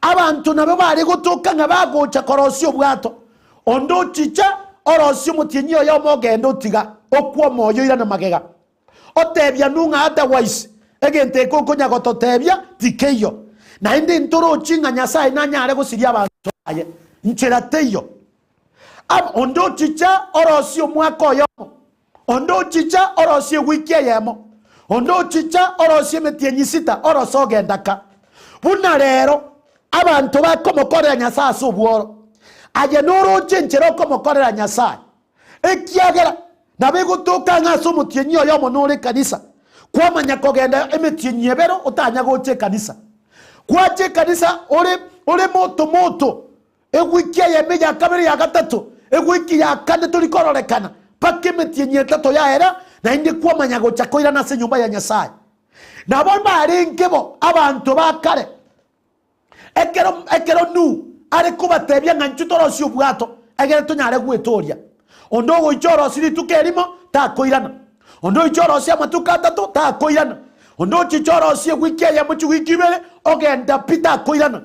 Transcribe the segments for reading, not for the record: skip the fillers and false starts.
abantu nabo bari gutuka nga bagocha korosi obwato ondo chicha orosi mutienyi oyo mogenda otiga okwo moyo ira na magega otebya nunga otherwise egente kokonya gototebya tikeyo na indi ntoro chinga Nyasaye nanyare gusiria abantu aye nchera teyo ondo chicha orosi omwaka oyo ondo chicha orosi wiki yemo ondo chicha orosi metienyi sita orosi ogendaka buna rero abantu bakomokorera Nyasaye subworo aje noro chenchero komokorera Nyasaye ekiagera nabigutuka ngaso mutienyi oyo monore kanisa kwamanya kogenda emetienyi ebero utanya goche kanisa kwache kanisa ore moto egwiki ya meja kabiri ya gatatu egwiki ya kane tulikororekana pake metienyi etato ya era na indi kwamanya gocha koira na se nyumba ya Nyasaye na bomba arinkebo abantu bakare ekero nu ari kubatebya nga ntutorosi obwato egere tunyare gwetoria ondo goichoro siri tukerimo takoirana ondo ichorosi amatuka atatu takoirana ondo chichorosi wiki ya muchu wiki bele ogenda pita koirana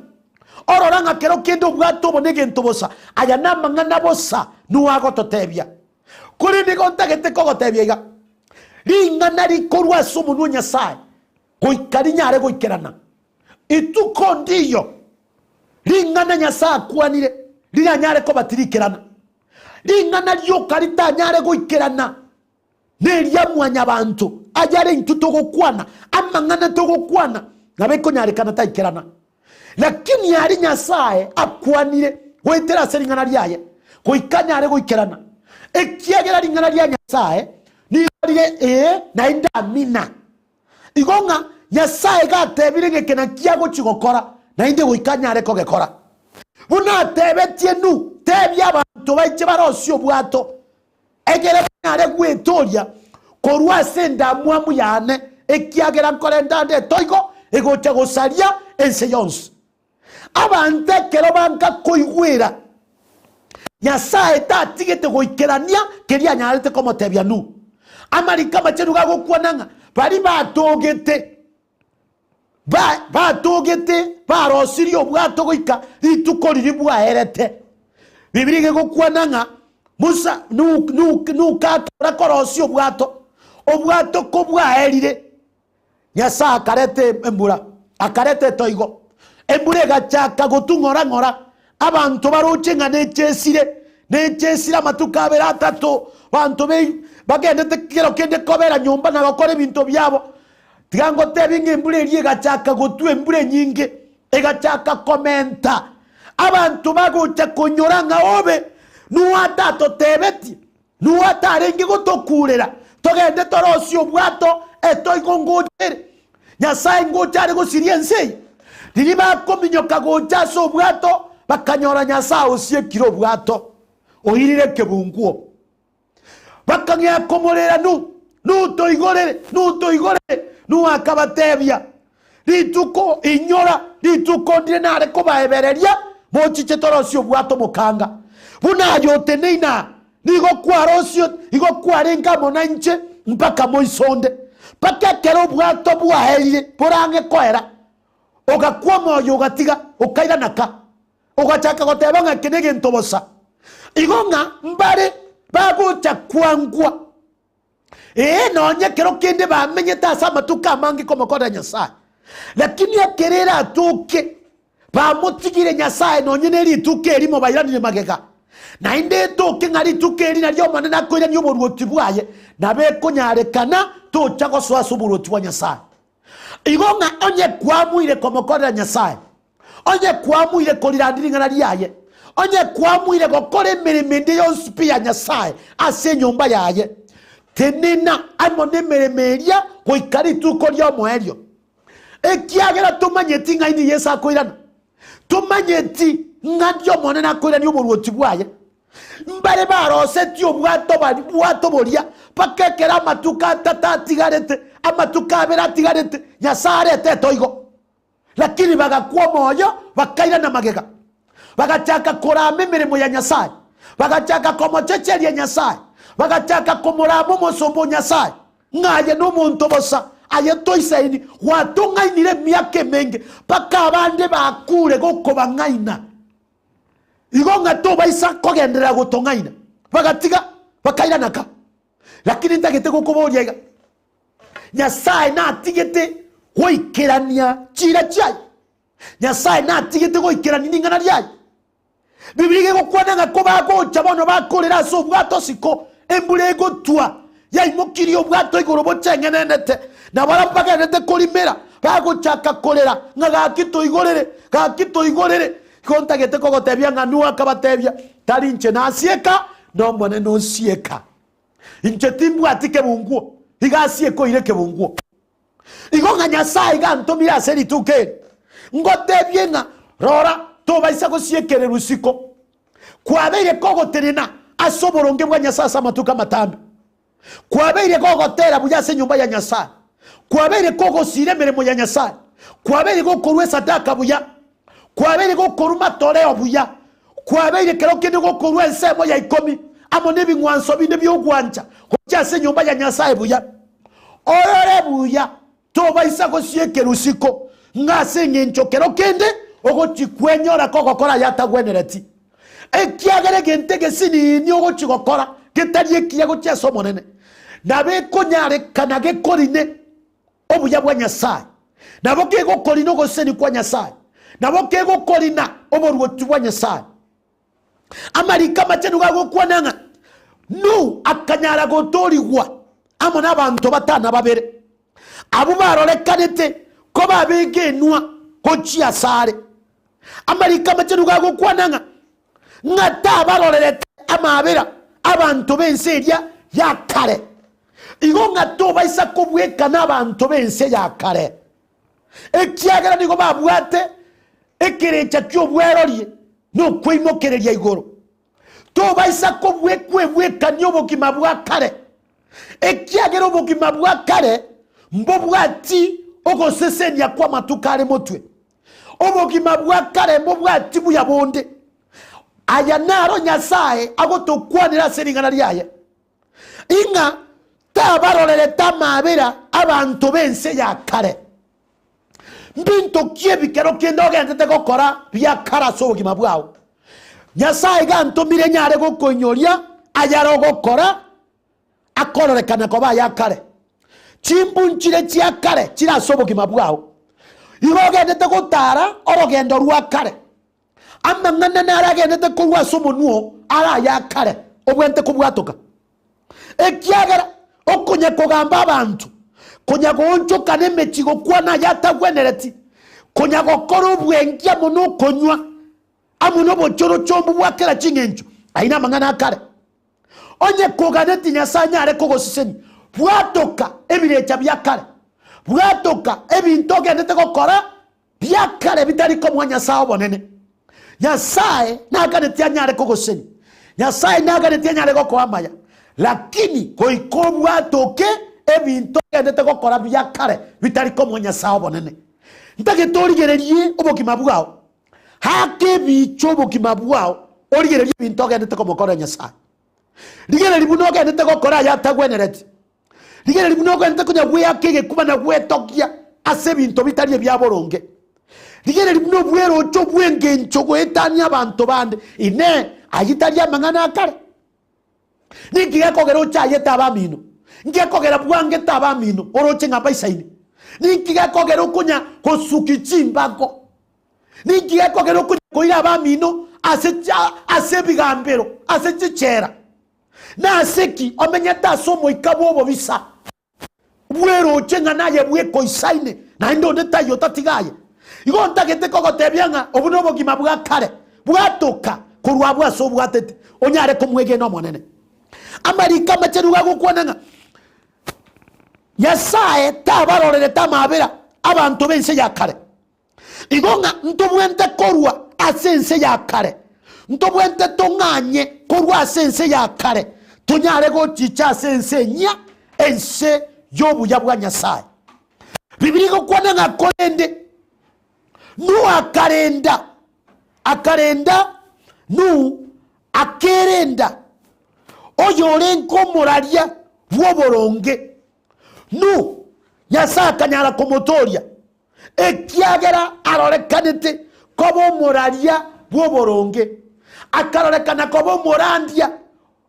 ororanga kero kendo obwato bonege ntobosa aya namangana bosa nuago totebya kuri nikontagete kogotebya iga ringana rikorwa sumu Nyasaye goikarinyare goikerana itukondiyo ringana Nyasaye kwanire riranyare ko batirikirana ringana ryo karita nyare goikerana neria mwanya abantu ajare intuto gokwana amangana to gokwana nabeko nyare kana taikirana lakini yari Nyasaye akwanire wetera seringana ryaye goikanyare goikerana ekiagera ringana rya Nyasaye ni rire na indamina igonga Nyasaye gatebire ngekena kiago chigokora na inde goikanyare ko gekora buna tebetie nu tebya abantu baiche barosi obwato egere nyare gwetoria korwa senda mwamu yane ekiagera nkorenda nde toigo egocha gosaria ense yonse abantu kero banka koigwira Nyasaye tatigete goikerania keria nyarete komo tebya nu amarika macheru gago kwananga bari batogete batogete barosiri obwato goika ritukoriri bwaherete bibirige gokwananga Musa nukakora korosi obwato ko bwaherire Nyasaye akarete embura akarete toigo embure gachaka gotungora abantu barucenga nechesira matuka bera atatu bantu bagendete kero kende kobera nyumba na bakore ibintu byabo tigango tebinge embure rie gachaka gotu embure nyinge egachaka komenta abantu bagocha konyoranga obe nuata totebeti nuata arengi gotokurera togende torosi obwato etoigongojere Nyasaye ngochare gosirie nse riri bakominyoka gocha so obwato bakanyora Nyasaye osie kiro obwato ohirire kebunguo bakangya komorera nu toigorere nu akabatebya rituko inyora rituko ndinare ko baebereria mochiche torosi obwato mukanga buna yote neina nigo kwarosio nigo kwarenga monanche mpaka moisonde paka kero obwato bwaherire burange kwera ogakwa moyo gatiga ukaira naka ogachaka gotebanga kinege ntobosa igonga mbare bagocha kwangwa nonye kero kende bamenye tasa matuka mangi komokora Nyasaye lakini akerera atuke bamutigire Nyasaye nonye neri tuke erimo bayiranire magega na inde tuke ngari tuke eri naryo manana koira nyo boruoti bwaye nabeko nyarekana tocha goswaso boruoti bwa Nyasaye igonga onye kwamuire komokora Nyasaye onye kwamuire kolirandiri ngana riaye onye kwamuire gokore meremende yonsipi ya Nyasaye ase nyumba yaye tenena amone meremeria goikari tuko ryo moerio ekiagera tumanyeti ngaini Yesu akoirana tumanyeti ngadyo monena akoirana yoboruoti bwaye mbare baroseti obwato boria pakekera amatuka tatatigarete amatuka beratigarete Nyasaye arete toigo lakini bagakuwa moyo bakairana magega bagachaka korama emirimo ya Nyasaye bagachaka komochecheria Nyasaye bagachaka komoramo mosombo Nyasaye ngaye n'umuntu bosa ayeto isaini watonga inire miaka menge paka abande bakure gokoba ngaina igonga to baisa kogendera gotonga ina bagatiga bakaira naka lakini ndagete gokoboryega Nyasaye na atigete goikerania chira chai Nyasaye na atigete goikerania ningana ryai Biblia gokwana ko bagocha bono bakorera so bwato siko embule gotwa yaimokiri obwato igorobo chengenenete na barampaganete kolimera bagochaka kolera ngaga kito igorere kontagete kogotebia nganua kabatebia tarinche na asieka no mbone no sieka inche timbu atike bunguo igasieko ireke bunguo igonga Nyasaye gantomira seri tuke ngotebie nga rora to baisa go siekere rusiko kwabeire kogoterena asoboronge bwa Nyasaye samatuka matambi kwabeire kogotera buyase nyumba ya Nyasaye kwabeire kogosire meremo ya Nyasaye kwabeire gokorwe sadaka buya kwabeire gokoruma toreo buya kwabeire kerokende gokorwe nsemo ya 10 amone bingwanso binde byogwanja kujase nyumba ya Nyasaye buya orore buya to baisa go siekere rusiko ngase ngenchokero kende ogochikwenyora kokokora yatagwenereti ekiagere gentege sini ni ogochikokora ketarie kiago cheso monene nabe konyare kanage korine obuya bwa Nyasaye nabo kego korino goseni kwa Nyasaye nabo kego korina oborwotu bwa Nyasaye amarika machenu gago kwananga nu akanyara gotorigwa amona abantu batana babere abo barorekanete ko babegenwa kochia sare amarika machenu gago kwananga ngata barorerete amabera abantu benseria yakare igonga to baisa kubweka nabantu bense yakare ekiagera nigo babwate ekirecha cyobwerorie no kwimokereria igoro to baisa kubweka nyobogima bwakare ekiagera obogima bwakare mbobwati ogosesenia kwa matukare motwe obogima bwakare mbobwati buyabonde aya naro Nyasaye agotokwanira seringana lyaye inga tabarorere tamabera abantu bense yakare mbinto kiebikero kendo gendete gokora byakara sobogima bwawo Nyasaye gantomire nyare gokonyoria ayaro gokora akororekana ko bayakare chimbunchire chiakare chira sobogima bwawo igogendete gotara orogendo rwakare amangana naragendete kuwa somonuo ara yakare obwente kubwatoka ekiagera okunya kogamba abantu kunya gonchoka nemechigo kwana yatagwenereti kunya gokora obwengia muno konywa amuno bochoro chombu bwakera chingencho aina mangana akare onye koganeti Nyasaye are kogosiseni bwatoka ebirecha byakare bwatoka ebinto gendete gokora byakare bitari ko mwanya sawo bonene Nyasaye naganeti anyare kogoseni Nyasaye naganeti anyare gokwamaya lakini koikobwa toke ebinto gendete gokora byakare bitari ko mwanya sawo bonene ntage torigererie obogima bwao hake bicho obogima bwao origererie binto gendete ko mokora Nyasaye ligere libuno gendete gokora yatagwenereti ligere libuno gendete kunya bweyakege kuba na bwetokia ase binto bitari byaboronge ligere libuno bwero ocho bwengencho gwetania abantu bande ine ayitari amangana akare ningiye kogera ochaye tabamino ngiye kogera bwange tabamino oroche ngamba isaini ningiye kogera okunya kosuki chimbako ningiye kogera okunya koira abamino ase bigambero ase chichera na aseki omenya tasomo ikabo obo bisa bwero oche nganaye bweko isaine na ndo netayo tatigaye igonta gete kogotebyanga obuno bogima bwakare bwatoka kurwa bwaso bwatete onyare komwege no monene amarika macheru gagukwananga Nyasaye tabarorere tamabera abantu bense yakare igonga ntobwente korwa asense yakare ntobwente tonganye korwa asense yakare tunyare go chicha asense nya ense yobuya bwa Nyasaye Biblia gukwananga kolende nu akarenda nu akerenda oyo lenko moralia bwoboronge nu Nyasaye akanyara kumutoria ekiagera arorekanite kobo moraria bwoboronge akarorekana kobo morandia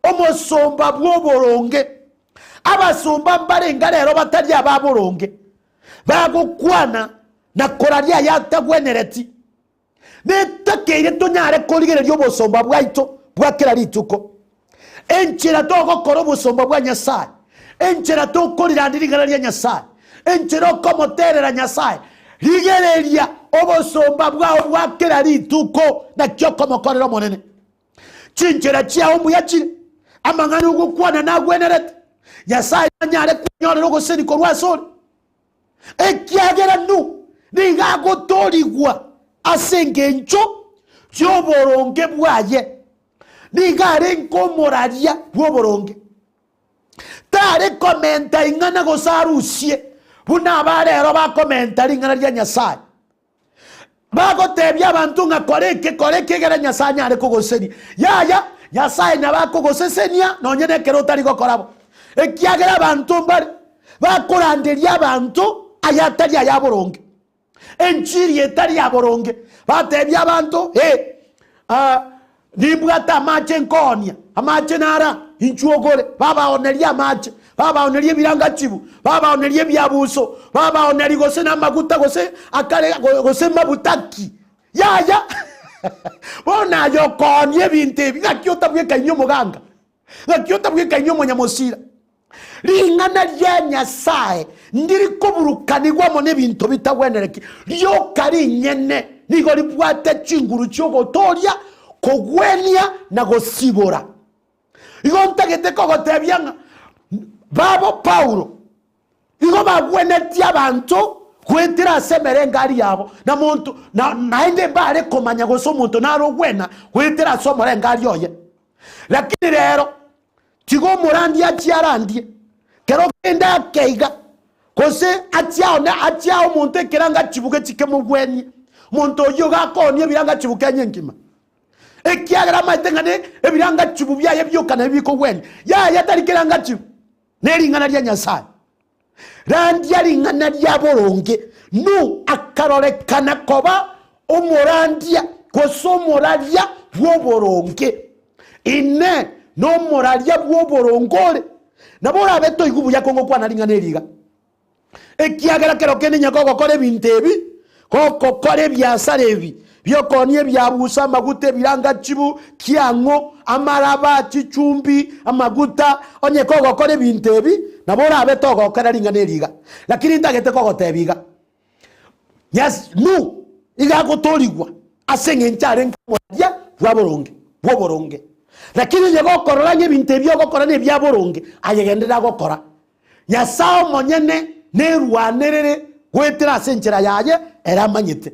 omusomba bwoboronge abasomba mbarenga rero batari ababoronge bagukwana na koraria yatagwenereti netakeire tonyare korigereria obosomba bwaito bwakera rituko enchera togokora obosomba bwa Nyasaye enchera tokorirandiriga rya Nyasaye enchera komoterera Nyasaye rigereria obosomba bwao bwakera rituko na kyo komokorero monene chinchera chiao muyachire amangani ugukwana nagwenerete Nyasaye nyare kunyorero goseni korwasori ekiagera nu nigagotorigwa asengencho byoboronge bwaye nigare nkomoraria bwoboronge tare komenta ingana gosarusie buna barero ba komenta ingana rya Nyasaye bagotebya abantu nga koreke gera Nyasaye nyare kugoseni yaya Nyasaye nabakugosesenia nonyene kero tari gokorabo ekiagera abantu mbari bakoranderia abantu ayatari ayaboronge enchiri etari yaboronge batebya abantu nibwata amache nkonia amache nara inchuogole babaoneria amache babaoneria birangachibu babaoneria byabuso babaoneria gose na maguta gose akare gose mabutaki yaya bona yo konie binte bigakyota bweka inyo muganga gakyota bweka inyo munyamosira ringana rya Nyasaye ndiri koburukanirwa mo nebintu bitagwenereki ryo kari nyene nigo ribwate chinguru cyogotoria kogwenia na gosibora igo ntagete kogotebyanga babo Paulo igo bagweneti abantu kwetira semere ngari yabo na muntu naende bare komanya goso muntu narogwena kwetira somore ngari yoye lakini rero tigo murandi achiarandie kero kenda keiga kose atiao muntu kiranga chibuke chikemo gweni muntu yoga konye biranga chibuke nyenkima ekiagera maitengane ebiranga chibu byaye byokana biko gweni ya tari kiranga chibu neringana rya Nyasaye randi yaringana rya boronge nu akarorekana koba omorandia kosomoraria bwoboronge ine no moraria bwoborongore nabora beto igubu yakongo kwana ringana eriga ekiagera kero kene nyako kore bintebi koko kore byasarebi byokonie byabusa magute biranga chibu kiango amaraba chichumbi amaguta onye koko kore bintebi nabora beto gokara ringana eriga lakini ndagete koko tebiga yes nu iga gotorigwa asenge nchare nkomoria bwoboronge lakini nyego kororanye bintebyo gokora ne byaboronge ayegendera gokora Nyasaye monyene nerwanerere gwetera asenchera yaye eramanyite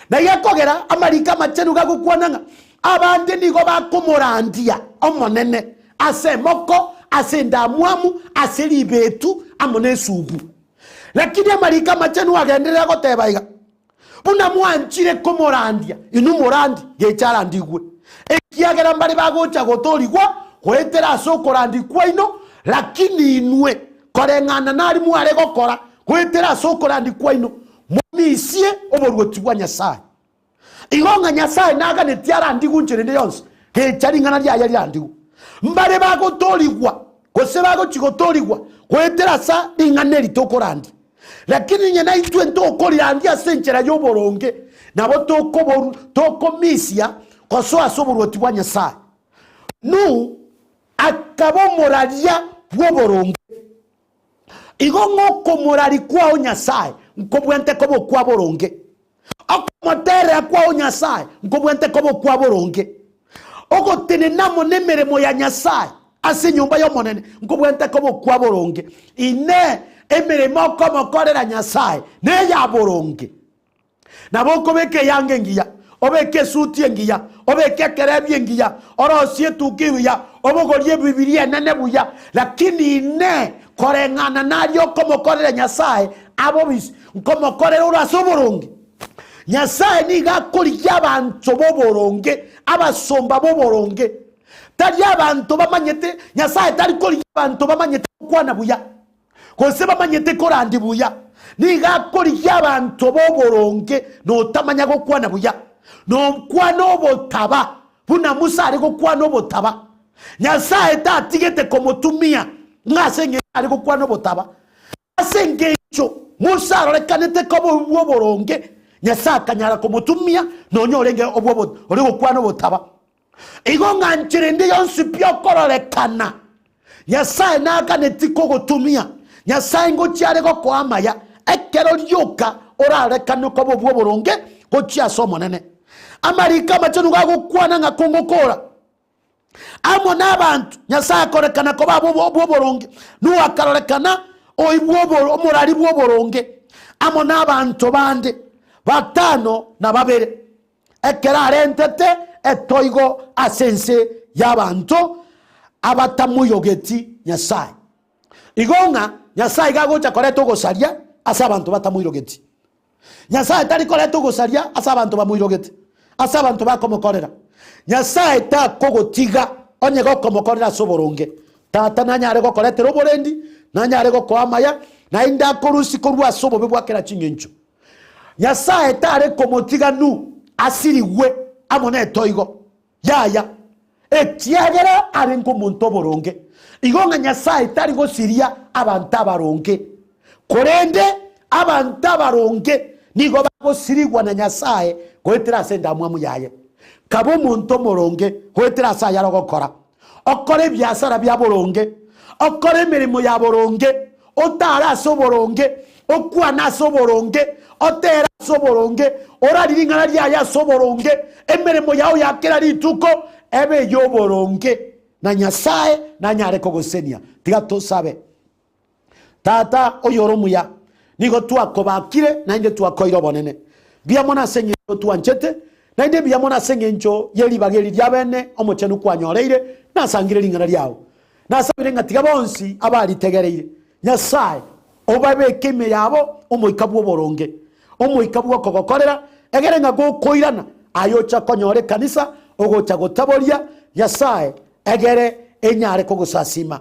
na yakogera amarika machenu gagukwananga abande nigo bakomorandia omonene asemoko asendamwamu aselibetu amonesubu lakini amarika machenu agendera gotebaiga buna mwanchire komorandia inumorandi gecharandigwe ekiagera mbali bagocha gotorigwa kwetera sokorandikwa ino lakini inwe korengana nari mware gokora kwetera sokorandikwa ino mumisie oborwoti bwa Nyasaye igonga Nyasaye naga netiara ndigu ncherende yonse kecharingana rya yari andigu mbale bagotorigwa kose bagochigotorigwa kwetera sa ingane litokorandi lakini nyena itwe ntokorandi asenchera yoboronge nabo tokomisia koso asoborwoti bwa Nyasaye nu akabomoraria bwoboronge igongo komorari kwao Nyasaye nkobwente kobo kwa boronge akomotere kwao Nyasaye nkobwente kobo kwa boronge ogotene namo nemeremo ya Nyasaye ase nyumba yo monene nkobwente kobo kwa boronge ine emeremo komokorera Nyasaye ne ya boronge naboko beke yange ngiya obeke suti ngiya obeke kerebi ngiya orosie tukiya obogorie bibilia nene buya lakini ne korengana naryo komokorera Nyasaye abobisi komokorera urasoboronge Nyasaye niga kuriya abantu boboronge abasomba boboronge tari abantu bamanyete Nyasaye tari kuriya abantu bamanyete kwana buya koseba manyete korandi buya niga kori y'abantu boboronge no tamanya gukwana buya no kwana obotaba buna Musa ari gukwana obotaba Nyasaye tatigete komutumia ngasenge ari gukwana obotaba asenge icho Musa arorekanete kobo boboronge Nyasaye kanyara komutumia nonyorenge obwo ori gukwana obotaba igonga nchirinde yonsi pyo kororekana Nyasaye nakaneti kogutumia Nyasaye ngochiare gokwamaya ekero lyoka orarekana kobo boboronge gochia somo nene amarika machonu gagukwana ngakongokora amo n'abantu Nyasaye akorekana ko babo boboronge nuwakarorekana oibwoboro omurari bwoboronge amo n'abantu bande batano na babere ekera arentete etoigo asense y'abantu abatamuyogeti Nyasaye igonga Nyasaye gagocha koreto gosaria asa abantu batamuyogeti Nyasaye tari koreto gosaria asa abantu bamuyogeti asa abantu bakomokorera Nyasaye ta kogotiga onye gokomokorera soboronge tata nanyare gokoretera oborendi nanyare gokwamaya na inda korusi korwa sobo bebwakera chingencho Nyasaye tare komotiga nu asiriwe amone toigo yaya etiagera ari ngomuntu oboronge igonga Nyasaye tari gosiria abantu abaronge korende abantu abaronge nigo bagosirigwa na Nyasaye goetera senda mwamu yaye kabo muntu moronge goetera saya rogokora okore byasara bya boronge okore mirimo ya boronge otara soboronge okwana soboronge otera soboronge orariringana lya ya soboronge emirimo yawo yakera lituko ebe yo boronge na Nyasaye nanyare kogosenia tiga tosabe tata oyoromuya nigo twakobakire nainde twakoiro bonene biamona senye twanchete nainde biamona senye ncho yeli bageli lyabene omochenu kwanyoreire nasangire lingana lyawo nasabire ngatiga bonsi abali tegereire Nyasaye obabe keme yabo omoikabu boronge omoikabu kogokorera egere nga gokoirana ayocha konyore kanisa ogocha gotaboria Nyasaye egere enyare kogosasima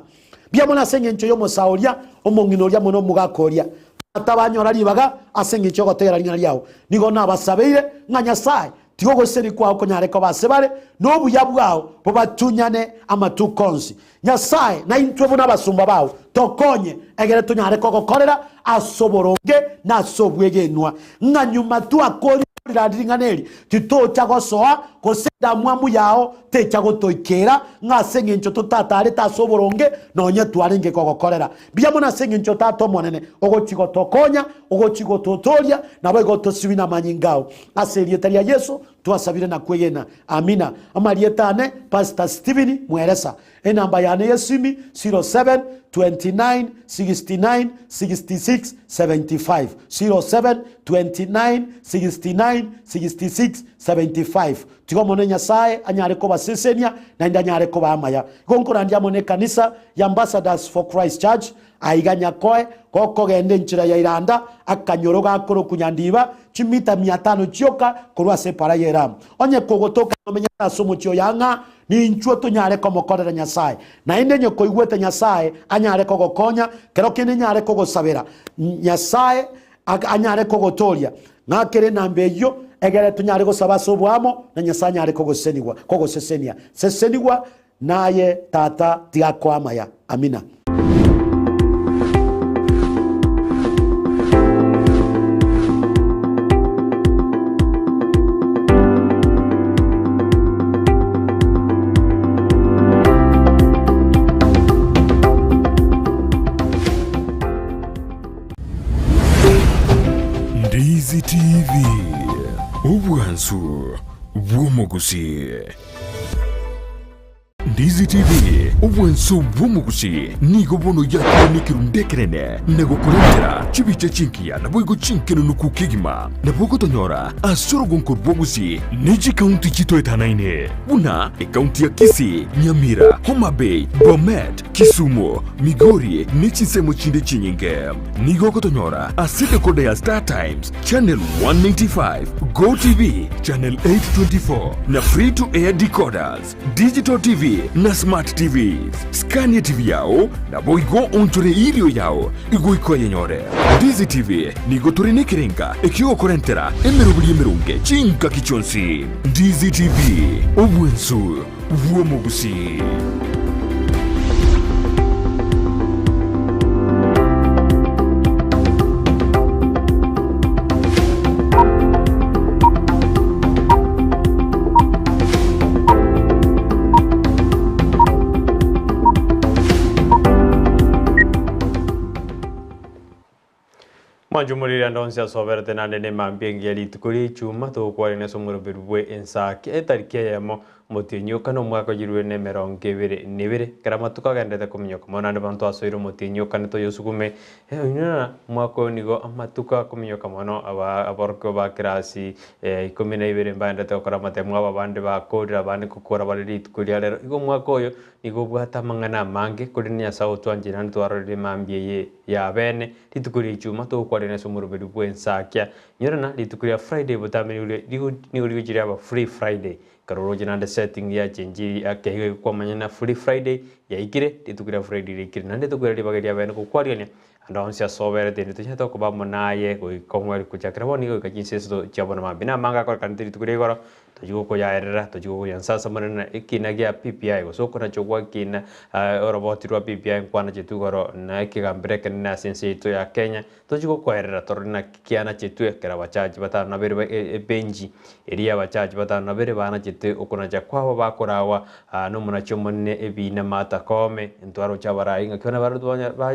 biamona senye ncho yo mosauria omonginoria mono mugakoria atabanyora libaga asenge ncho gotera lingana lyawo nigo nabasabeire nga Nyasaye tigogo seri kwa konyare ko basebare no buyabwao bobatunyane amatukonsi Nyasaye na intwe bona basumba bawo tokonye egere tunyare ko gokorera asoboronge na sobwegenwa nga nyuma tu akori radiringaneri titocha gosoa kosenda mwamu yao techa gotoikera nga senge ncho tutatare tasoboronge nonye twarenge ko gokorera biamona senge ncho tato monene ogochigo tokonya ogochigo totoria nabo gotosibina manyingao aserietaria Yesu tuasabire na kweyena amina amalietane Pastor Steven Mweresa enamba yane Yesimi 07 29 69 66 75 07 29 69 66 75 tigo mone Nyasaye anyare ko basesenia na ndanyare ko bamaya gonkora ndia mone kanisa ya Ambassadors for Christ Church aiganya koe koko gende nchira ya Iranda akanyoroga akoro kunyandiba chimita 500 chioka korwa separa yeram onye kogotoka menya asomo chio yanga ni nchuo tunyare ko mokorera Nyasaye na inde nyoko igwete Nyasaye anyare ko gokonya kero kene nyare ko gosabera Nyasaye anyare ko gotoria ngakere nambe yo egere tunyare gosaba sobwamo na Nyasaye anyare ko goseniwa ko gosesenia seseniwa naye tata tiakwamaya amina. Ndizi TV Ubwansu Bwumugusi. Ndizi TV Ubwansu Bwumugusi nigo bono yakini kirundekerene nego kurendera chibiche chinkia na boigo chinkeno nukukigima na bogo tonyora asoro gonko bwogusi niji kaunti chito etanaine buna kaunti ya Kisii, Nyamira, Homa Bay, Bomet, Kisumu, Migori nichi semo chinde chinyinge nigo kotonyora asite kode ya Star Times Channel 195 Go TV Channel 824 na free to air decoders Digital TV TV na Smart TV. Scania TV yao na boigo onchore ilio yao igoiko yenyore. Ndizi TV nigo turine kirenga ekio korentera emerubuli emerunge chinka kichonsi. Ndizi TV obwensu uomogusi. Manjumuri andonsi asoberte na nene mambiengi ali tukuri chuma to kwari na somuro berwe Ensakia etarike yamo motinyo kano mwaka jirwe ne meronge bere nibere karama tukagendete kuminyoka monane bantu asoiro motinyo kanito yosukume unyana mwaka nigo amatuka kuminyoka mono aborko ba krasi ikomine ibere mbandete karama temwa babande ba kodra bande kukora bari tukuri alero igo mwaka oyo nigo bwata mangana mange kuri nya sawo twanjira ntwarore mambie ya bene litukuri chuma to kwari na somuro berwe Ensakia nyana litukuri Friday botameni ni uri gira ba free Friday karoro jinande setting ya chenji akege kwa manyana free Friday ya ikire litukira Friday ikire nande tukira libagari ya bene ko kwariane andonsia sobere de tuchato ko bamonaye ko komwari kuchakira boni ko kachinseso chabona mabina manga ko kantiri tukire goro tujugo ko yaerera tujugo ko yansasa manana ikinagia PPI ko soko na chogwa kina roboti ro PPI kwana chitugoro na ikigambireke na sense to ya Kenya tujugo ko yaerera torina kiana chitu kera bachaji batana na bere benji eria bachaji batana na bere bana chitu okona chakwabo bakorawa no muna chomone ebina mata kome ntwaro chabara inga kiona barudu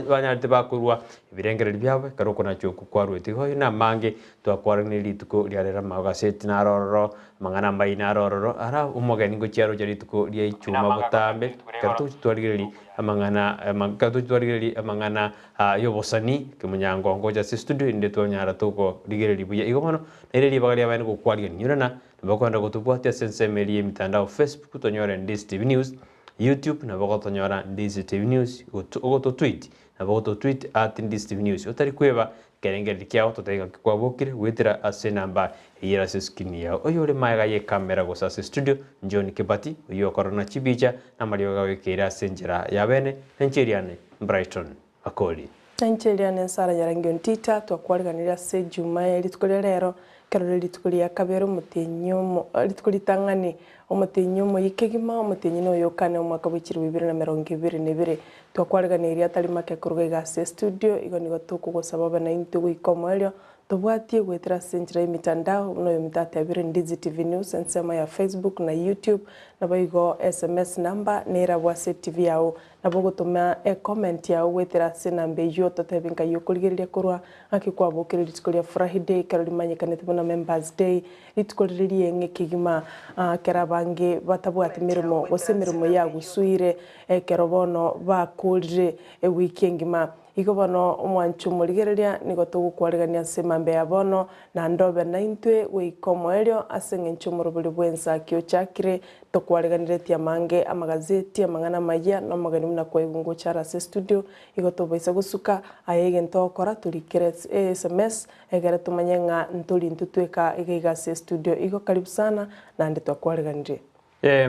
banya bakurwa ibirengere byawe karoko na cyo kwarwete ho na mange twakwarane lituko lyarera magaseti na rororo mangana mbai na rororo ara umogani ngo cyaro cyari tuko lya icyuma botambe karto twarigeri amangana magatu twarigeri amangana yobosani kemunyango ngo ja studio inde tonyara tuko ligeri buye igomono nere libagari abane ko kwari nyurana bakwanda kutubwate sense meli mitandao Facebook tonyora Ndizi TV News YouTube na bakotonyora Ndizi TV News ogoto tweet na boto tweet @Ndizi TV News otari kweba kerengeri kyao totega kwa bokire wetera ase namba yera seskini yao oyore maiga ye kamera go sase studio John Kibati uyo korona chibicha na marioga wekera senjera ya bene encheriane Brighton Makori encheriane sara yarangi Ontita twakwarganira se juma yari tukolero karori litukulia kabero mutenyo litukulitangani omutenyo moyikegima omutenyo no yokane omwaka bwikiri 2022 twakwarganiria atari make kuruga igase studio igonigo tukugusaba bana into gwikomoelio tubwatie gwetera senjira imitandao no yomitate abire Ndizi TV News ensema ya Facebook na YouTube na baigo SMS number nera bwase TV yao na bogotuma comment yao gwetera senambe yo totebinka yokuligeria kurwa akikwa bokire litikulia Friday karoli manyekanete bona members day litikulirie ngekigima kerabange batabwate mirimo gose mirimo ya gusuire kerobono bakulire weekendima iko bono omwanchu murigereria nigo tugukwarigania semambe ya bono na ndobe na intwe weikomoelio asengenchu murubuli bw'Ensakia chakire tokwariganiretia mange amagazeti amangana maya no magani muna kwa igungo chara se studio iko tobaisa gusuka ayege ntokora tulikire SMS egere tumanyenga ntuli ntutweka igega se studio iko karibu sana na ndi twakwariganire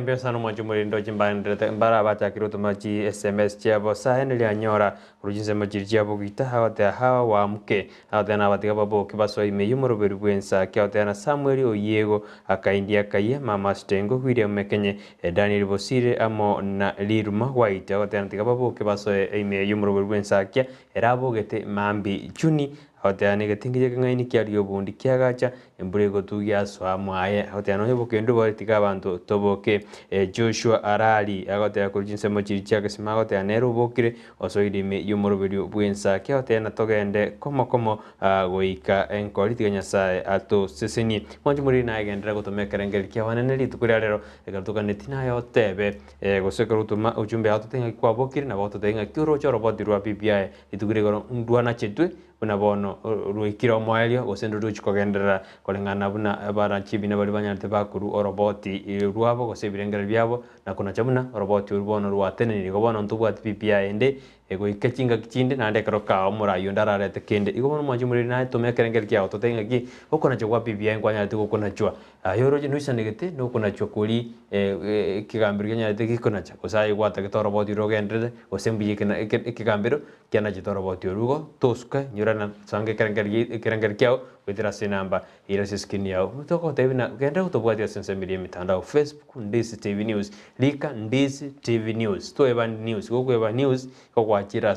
mbesa no majumuri ndo jimbandete mbara batakiro tumaji SMS chabo sahene ya nyora urujinze majiri chabo gita hawa wa mke hawate na batiga babo kibaso imeyumuro beru Ensakia hawate na Samuel Oyego akaindia kaye mama Stengo William Mekenye Daniel Bosire amo na Liruma White hawate na tiga babo kibaso imeyumuro beru Ensakia erabo gete mambi chuni hawate gatingije kangaini kyari obundi kyagacha emburego tugia swa mwaye hawate no yoboke ndo baritika abantu toboke Joshua Arali hawate kurujinse majiri chake sima hawate nero bokire osoidime yumurubiri bw'Ensakia hawate na togende komo goika enkori tiganyasa ato seseni mwanju muri na agendera gutomekerengeri kyawanene litukuri rero egatuka netina yo tebe goseka rutuma ujumbe hawate kwa bokire na boto tenga kyuro choro bodirwa PPI litukuri goro ndwana chetwe buna bono ruikira moelio gosendo ruchikogendera kolengana buna bara chibina bali banyarte bakuru oroboti ruabo gosebirengera byabo na kuna chabuna roboti urbono ruatene ni gobono ntubwati PPI ende ego ikachinga kichinde na ndekero ka mura yonda rarete kende igo mono mwanju muri na tumekerengeri kia ototenga ki okona chwa BBI kwanya tuko kona chwa yoro je nuisa negete no kona chwa kuri kigambiro kenya te kikona cha osai gwata kitoro boti rogendre osembi kigambiro kiana chitoro boti rugo toska nyurana sange kerengeri kia wetira sinamba ira siskini yao mutoko tebina genda utobwati sense media mitandao Facebook Ndizi TV News lika Ndizi TV News to eba news go eba news ko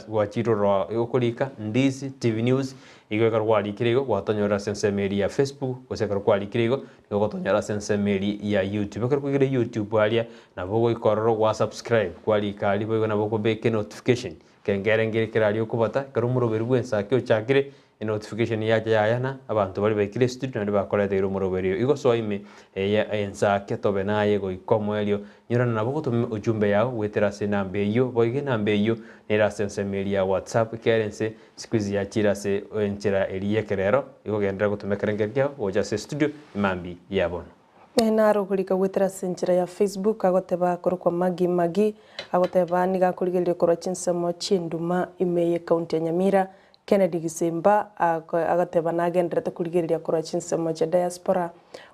gwachiro ro yokolika Ndizi TV News igo karwali kirego gwatonyora sense media Facebook ose karwali kirego igo gwatonyora sense media ya YouTube karkwigire YouTube alia na bogo ikororo wa subscribe kwali kali bogo na bogo beke notification kengere ngire kirali okubata karumuro beru Ensaki ochakire notification yayana abantu bari bekire studio na bakorete irumoroberio igo soime ya Ensaki tobe naye go ikomwelio nyurana nabo gutume ujumbe yao wetera sinambe yo boige nambe yo nera sense media WhatsApp kerense squeeze ya chirase enchera eliyekerero igo gendera gutumekerengero oja se studio imambi yabona naro kulika wetera senchera ya Facebook agoteba korokwa magi agoteba niga kuligerio korwa chinsemo chinduma imeye county ya Nyamira Kennedy Gisemba agateba nagenderete kuligeria korwa chinsemo cha diaspora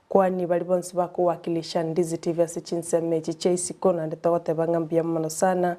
kwani bali bonse bakuwakilisha Ndizi TV ase chinsemo chicheisiko na ndetogoteba ngambia mono sana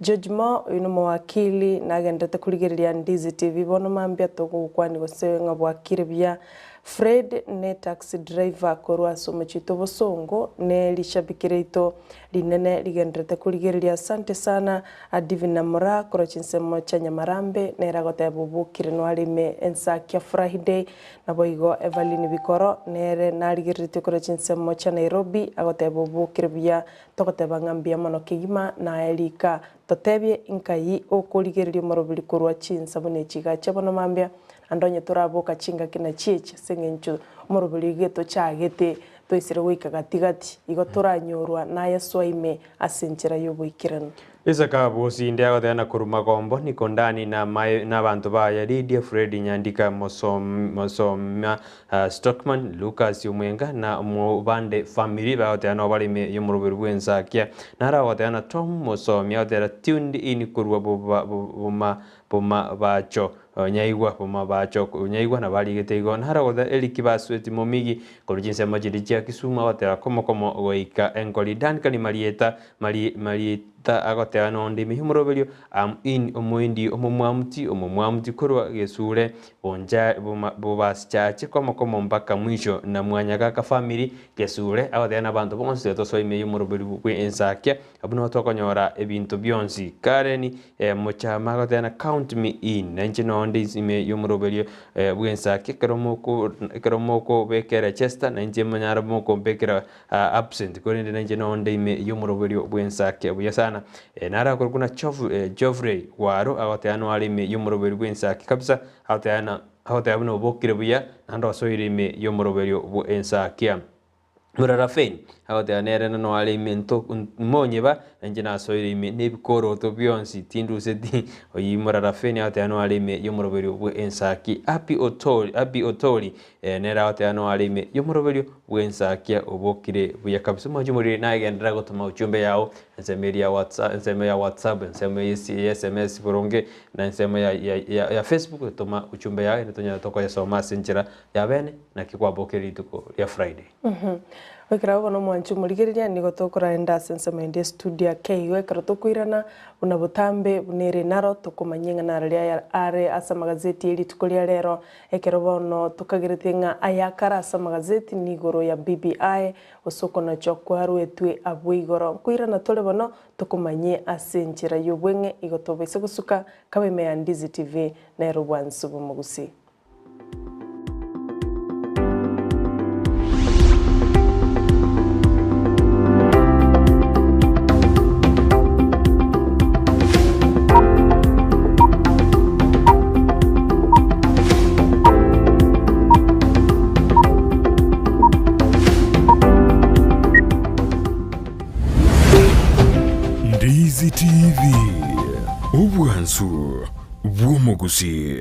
George Mo uno mawakili nagenderete kuligeria Ndizi TV bono mambia togo kwani gose ngabwakire bya Fred ne taxi driver korwa somo chito bosongo ne lishabikireito linene ligendrete kuligereria asante sana Adivina Mura korwa chinsemo cha Nyamarambe ne ragote bubukire no alime Ensakia Friday na boigo Evelyn Bikoro nere naligerite korwa chinsemo cha Nairobi agote bubukire bya togote bangambia mono kigima na elika totebye inkai okuligereria morobili korwa chinsemo ne chiga chabono mambia andonye turaboka chinga kina chiche sengencho morobili geto chagete toisire wika gatigati igo turanyorwa na yaswaime asenchera yobuikirano Isaka bosi ndia gotena kuruma gombo niko ndani na bantu baya Lydia Fred Nyandika Mosoma Stockman Lucas Umwenga na Mubande family bagotena balime yomurubiri bw'Ensakia nara gotena Tom Mosomia gotera tuned in kurwa buma bacho nyaigwa buma bacho nyaigwa na bali getego nara gotha elikibasweti momigi korujinse majidi chia Kisuma gotera komo goika enkoli dan kali marieta agotea no ndimi humoroberio omuindi omumwamuti korwa gesure onja bobas chache komo mpaka mwisho na mwanya kaka family gesure agotea na bantu bonse to soime humoroberio bwe Ensakia abuno tokonyora ebintu byonsi kareni mochama agotea na count me in nanche no ndizime humoroberio bwe Ensakia keromoko bekera Chester nanche manyara moko bekera absent korende nanche no ndime humoroberio bwe Ensakia buyasana nara kuna Geoffrey waro agoteano alime yomoroberi bw'Ensakia kabisa agoteano no bokire buya nando soirime yomoroberi bw'Ensakia Murarafeni agoteanere no alime nto monyeba njina soirime nebikoro to byonsi tindu seti oyi Murarafeni agoteano alime yomoroberi bw'Ensakia abi otori nera agoteano alime yomoroberi bw'Ensakia obokire buya kabisa majumuri nagendera gotuma uchumbe yao nseme ya WhatsApp nseme SMS buronge na nseme ya Facebook tuma uchumbe yao netonya toko ya soma senchera ya bene na kikwabokeri tuko ya Friday wekera bono mwanchu muligereria nigo tokuraenda nseme ndi studio keiwe karoto kuirana una butambe bunere naro tokumanyenga nararia are asa magazeti eli tukolia lero ekero bono tukageretenga ayakara asa magazeti nigoro ya BBI osoko na chokwaru etwe abwigoro kuirana tole bono tokumanye asenchera yobwenge igotobese gusuka kabeme ya Ndizi TV na Rwansu bumugusi Ndizi TV Ubwansu bw'umugusi.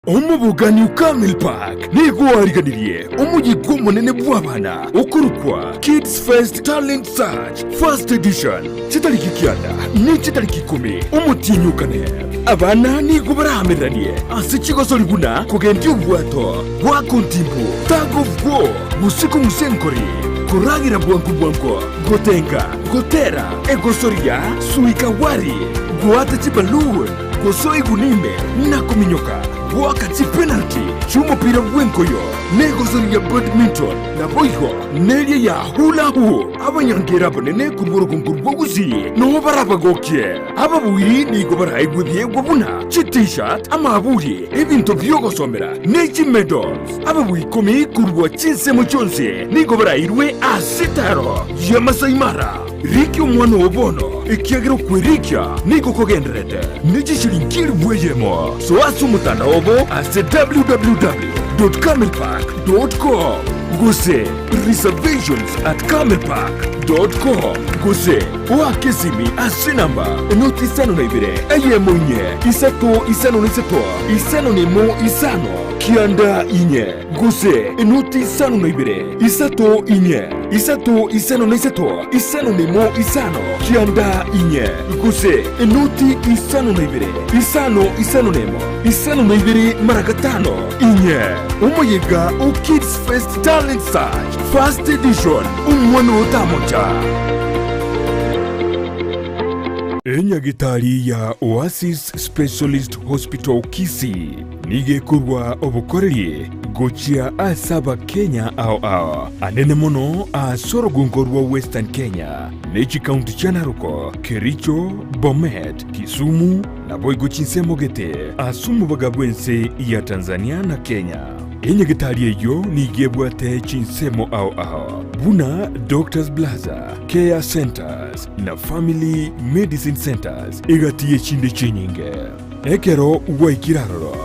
Omubugani Camel Park nigo wariganirie umujyi munene bw'abana ukurukwa Kids Fest Talent Search First Edition kitariki kianda ni kitariki 10 umutinyukane abana nigo barahamiraniye asikigoso liguna kugenda ubwato wakuntimbu tag of war musiku musenkori kuragira bwangu gotenga gotera egosoria suikawari guata chibalun gosoi gunime na kuminyoka wakati penalty chumupira wenkoyo negosoria badminton na boiho neria ya hula hoop abanyangira banene kurworogongo guzi no barabagokie ababuyi nigo barayigwibye gubuna t-shirt amaburi ibintu byogosomera neki medals ababuyi komi kurwa chinse muchonse nigo barayirwe asitaro yamasaimara Riki umwana wobono ikiagiro kwirikya niko kogenderete nijishirinkiri bweyemo so asumutana obo ase www.camelpark.com guse reservations at camelpark.com guse wakesimi ase namba noti isano na ibire eyemonye isato isano niseto isano nemo isano kianda inye guse noti isano na ibire isato inye isato isano niseto isano nemo isano kianda inye guse noti isano na ibire isano nemo isano na ibire maragatano inye umoyega o Kids Fest Talent Search First Edition umwana utamoja enyagitari ya Oasis Specialist Hospital Kisii nigekurwa obukoreri gochia asaba Kenya ao anene mono asorogungorwa Western Kenya nechi county cha Narok, Kericho, Bomet, Kisumu na boigochinse mogete asumu bagabwense ya Tanzania na Kenya. Enyagitari eyo nigebwate chinsemo ao buna Doctors Plaza, Care Centers na Family Medicine Centers igatiye chinde chenyinge ekero waikiraroro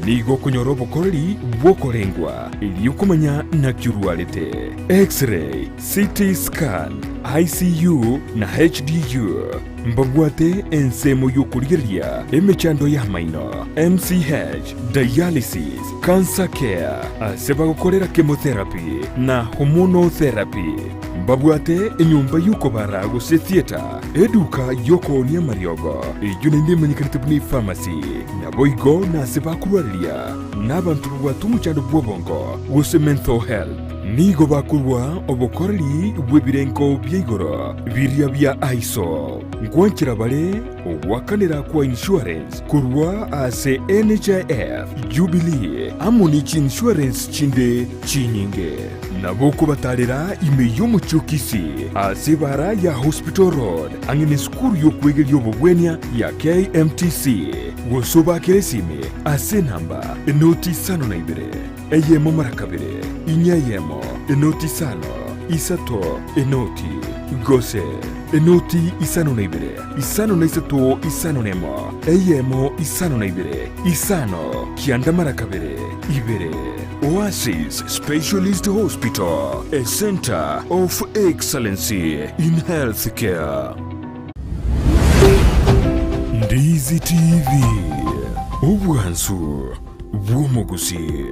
nigo kunyoro bokoreri bwokorengwa iliyokumanya na kyurwalete X-ray, CT scan, ICU na HDU mbagwate ensemo yokurigeria emechando ya maino MCH, dialysis, cancer care asebagokorera chemotherapy na hormonotherapy mbabwate enyumba yuko bara guse theater eduka yoko ni mariogo ijune manyikanitibuni pharmacy na boigo na sebakurwaria n'abantu batumucyando bwobongo guse mental health nigo bakurwa obokoreri bwebirenko byigoro birya bya ISO ngwankira bale wakanira kwa insurance kurwa ase NHIF Jubilee amoni insurance chinde chinyinge naboko batarera ime yomuchukisi ase bara ya Hospital Road angine skuru yokwegeri yobogwenya ya KMTC gosoba keresime ase namba noti sano na ibere eyemo marakabere inyayemo enoti sano isato enoti gose enoti isano na ibere isano na isato isano nemo eyemo isano na ibere isano kianda marakabere ibere Oasis Specialist Hospital, a center of excellency in healthcare. Ndizi TV, ubwansu bw'omuguzi.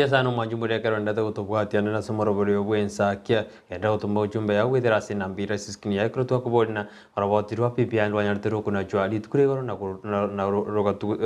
Sana majumbe karanda to tobwati anana somorobori Ensakia enda otomba ujumbe ya withera sinambira siskini ya kroto kubona roboti rwa pipi and wanyartero kuna jwali tukurego na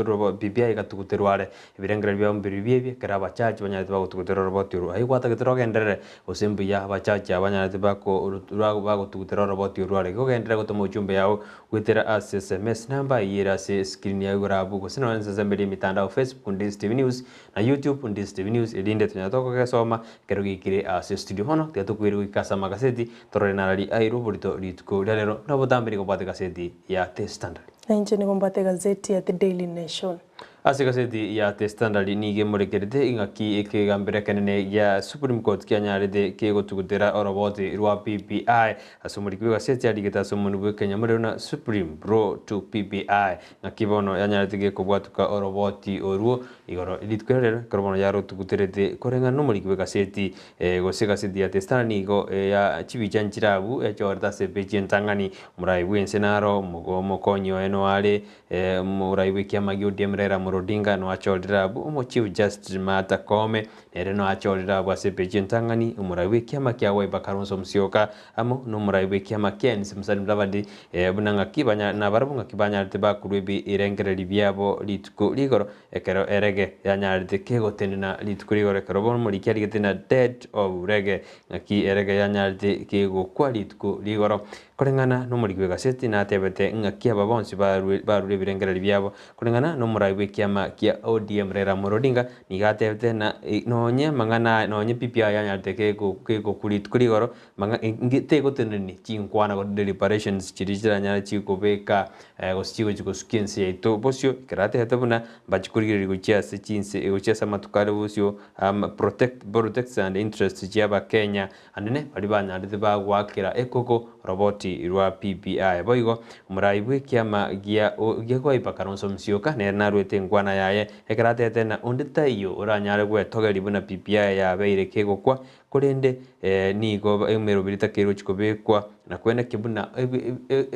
roga pipi ikatukuterware ibirengra bya mbiri bye karaba charge wanyarteba gutukutero roboti ru ayi kwata getero gendere osembi ya bachacha wanyarteba ko bago tukutero roboti ru are go gendera gotomba ujumbe ya withera SMS number yera se screen ya gurabu go sinonza zambiri mitandao Facebook Ndizi TV News na YouTube Ndizi TV News edinde tunyatoka kasoma kero gikire ase studio hono tetukwiri ikasa magaseti torore narali airu burito litko dalero nabo tambiri ko bate gaseti ya The Standard na nje ni kombate gazeti ya The Daily Nation ase gaseti ya The Standard nige murekerete ing'aki ikigambire kenene ya Supreme Court kianyarite kigotugutira oroboti rwa PPI asumuriki gaseti arigeta asumuni Kenya murena Supreme Pro to PPI ngakibono yanyarite gikubwatuka oroboti oruo igoro litwerera korobono yaro tuguterete korenga no muri gaseti gose gaseti ya The Standard nigo ya chibicha nchirabu echorta se pechentangani murai bwensenaro mugomo konyo eno ale murai bwekiama giodemrera murodinga no achorira bu Chief Justice Martha Koome nere no achorira bwa se pechentangani murai bwekiama kya Wiper Kalonzo Musyoka amo no murai bwekiama kya Simsani Mlavadi bunanga kibanya na barabunga kibanya teba kurwebi irengereri byabo lituko ligoro ekero erege yanyarite kegotenena lituko ligoro ekero bono muri kyari getena dead of rege ngaki erege yanyarite kego kwa lituko ligoro korengana no muri gaseti na tebete ngaki ababonsi barure birengereri byabo korengana no murai kiama kia ODM rera murodinga nigatebete na nonye mangana nonye PPI yanyarite kego kulituko ligoro manga ngite goteneni chinkwana go deliberations chirijira nyara chikobeka gosichigo chikosukiense yaito bosio karate hatabuna bachikurigiri guchiase chinse guchiasa matukale bosio protect and interest chiaba Kenya anene bali banyarite bagwakira ekoko roboti rwa PPI boigo muraibwe kiama gia kwa Wiper Kalonzo Musyoka ne narwete ngwana yaye ekarate tena ondita iyo oranyare gwe togeri buna PPI ya beire kego kwa kurende nigo emero birita kero chikobekwa na kwenda kibuna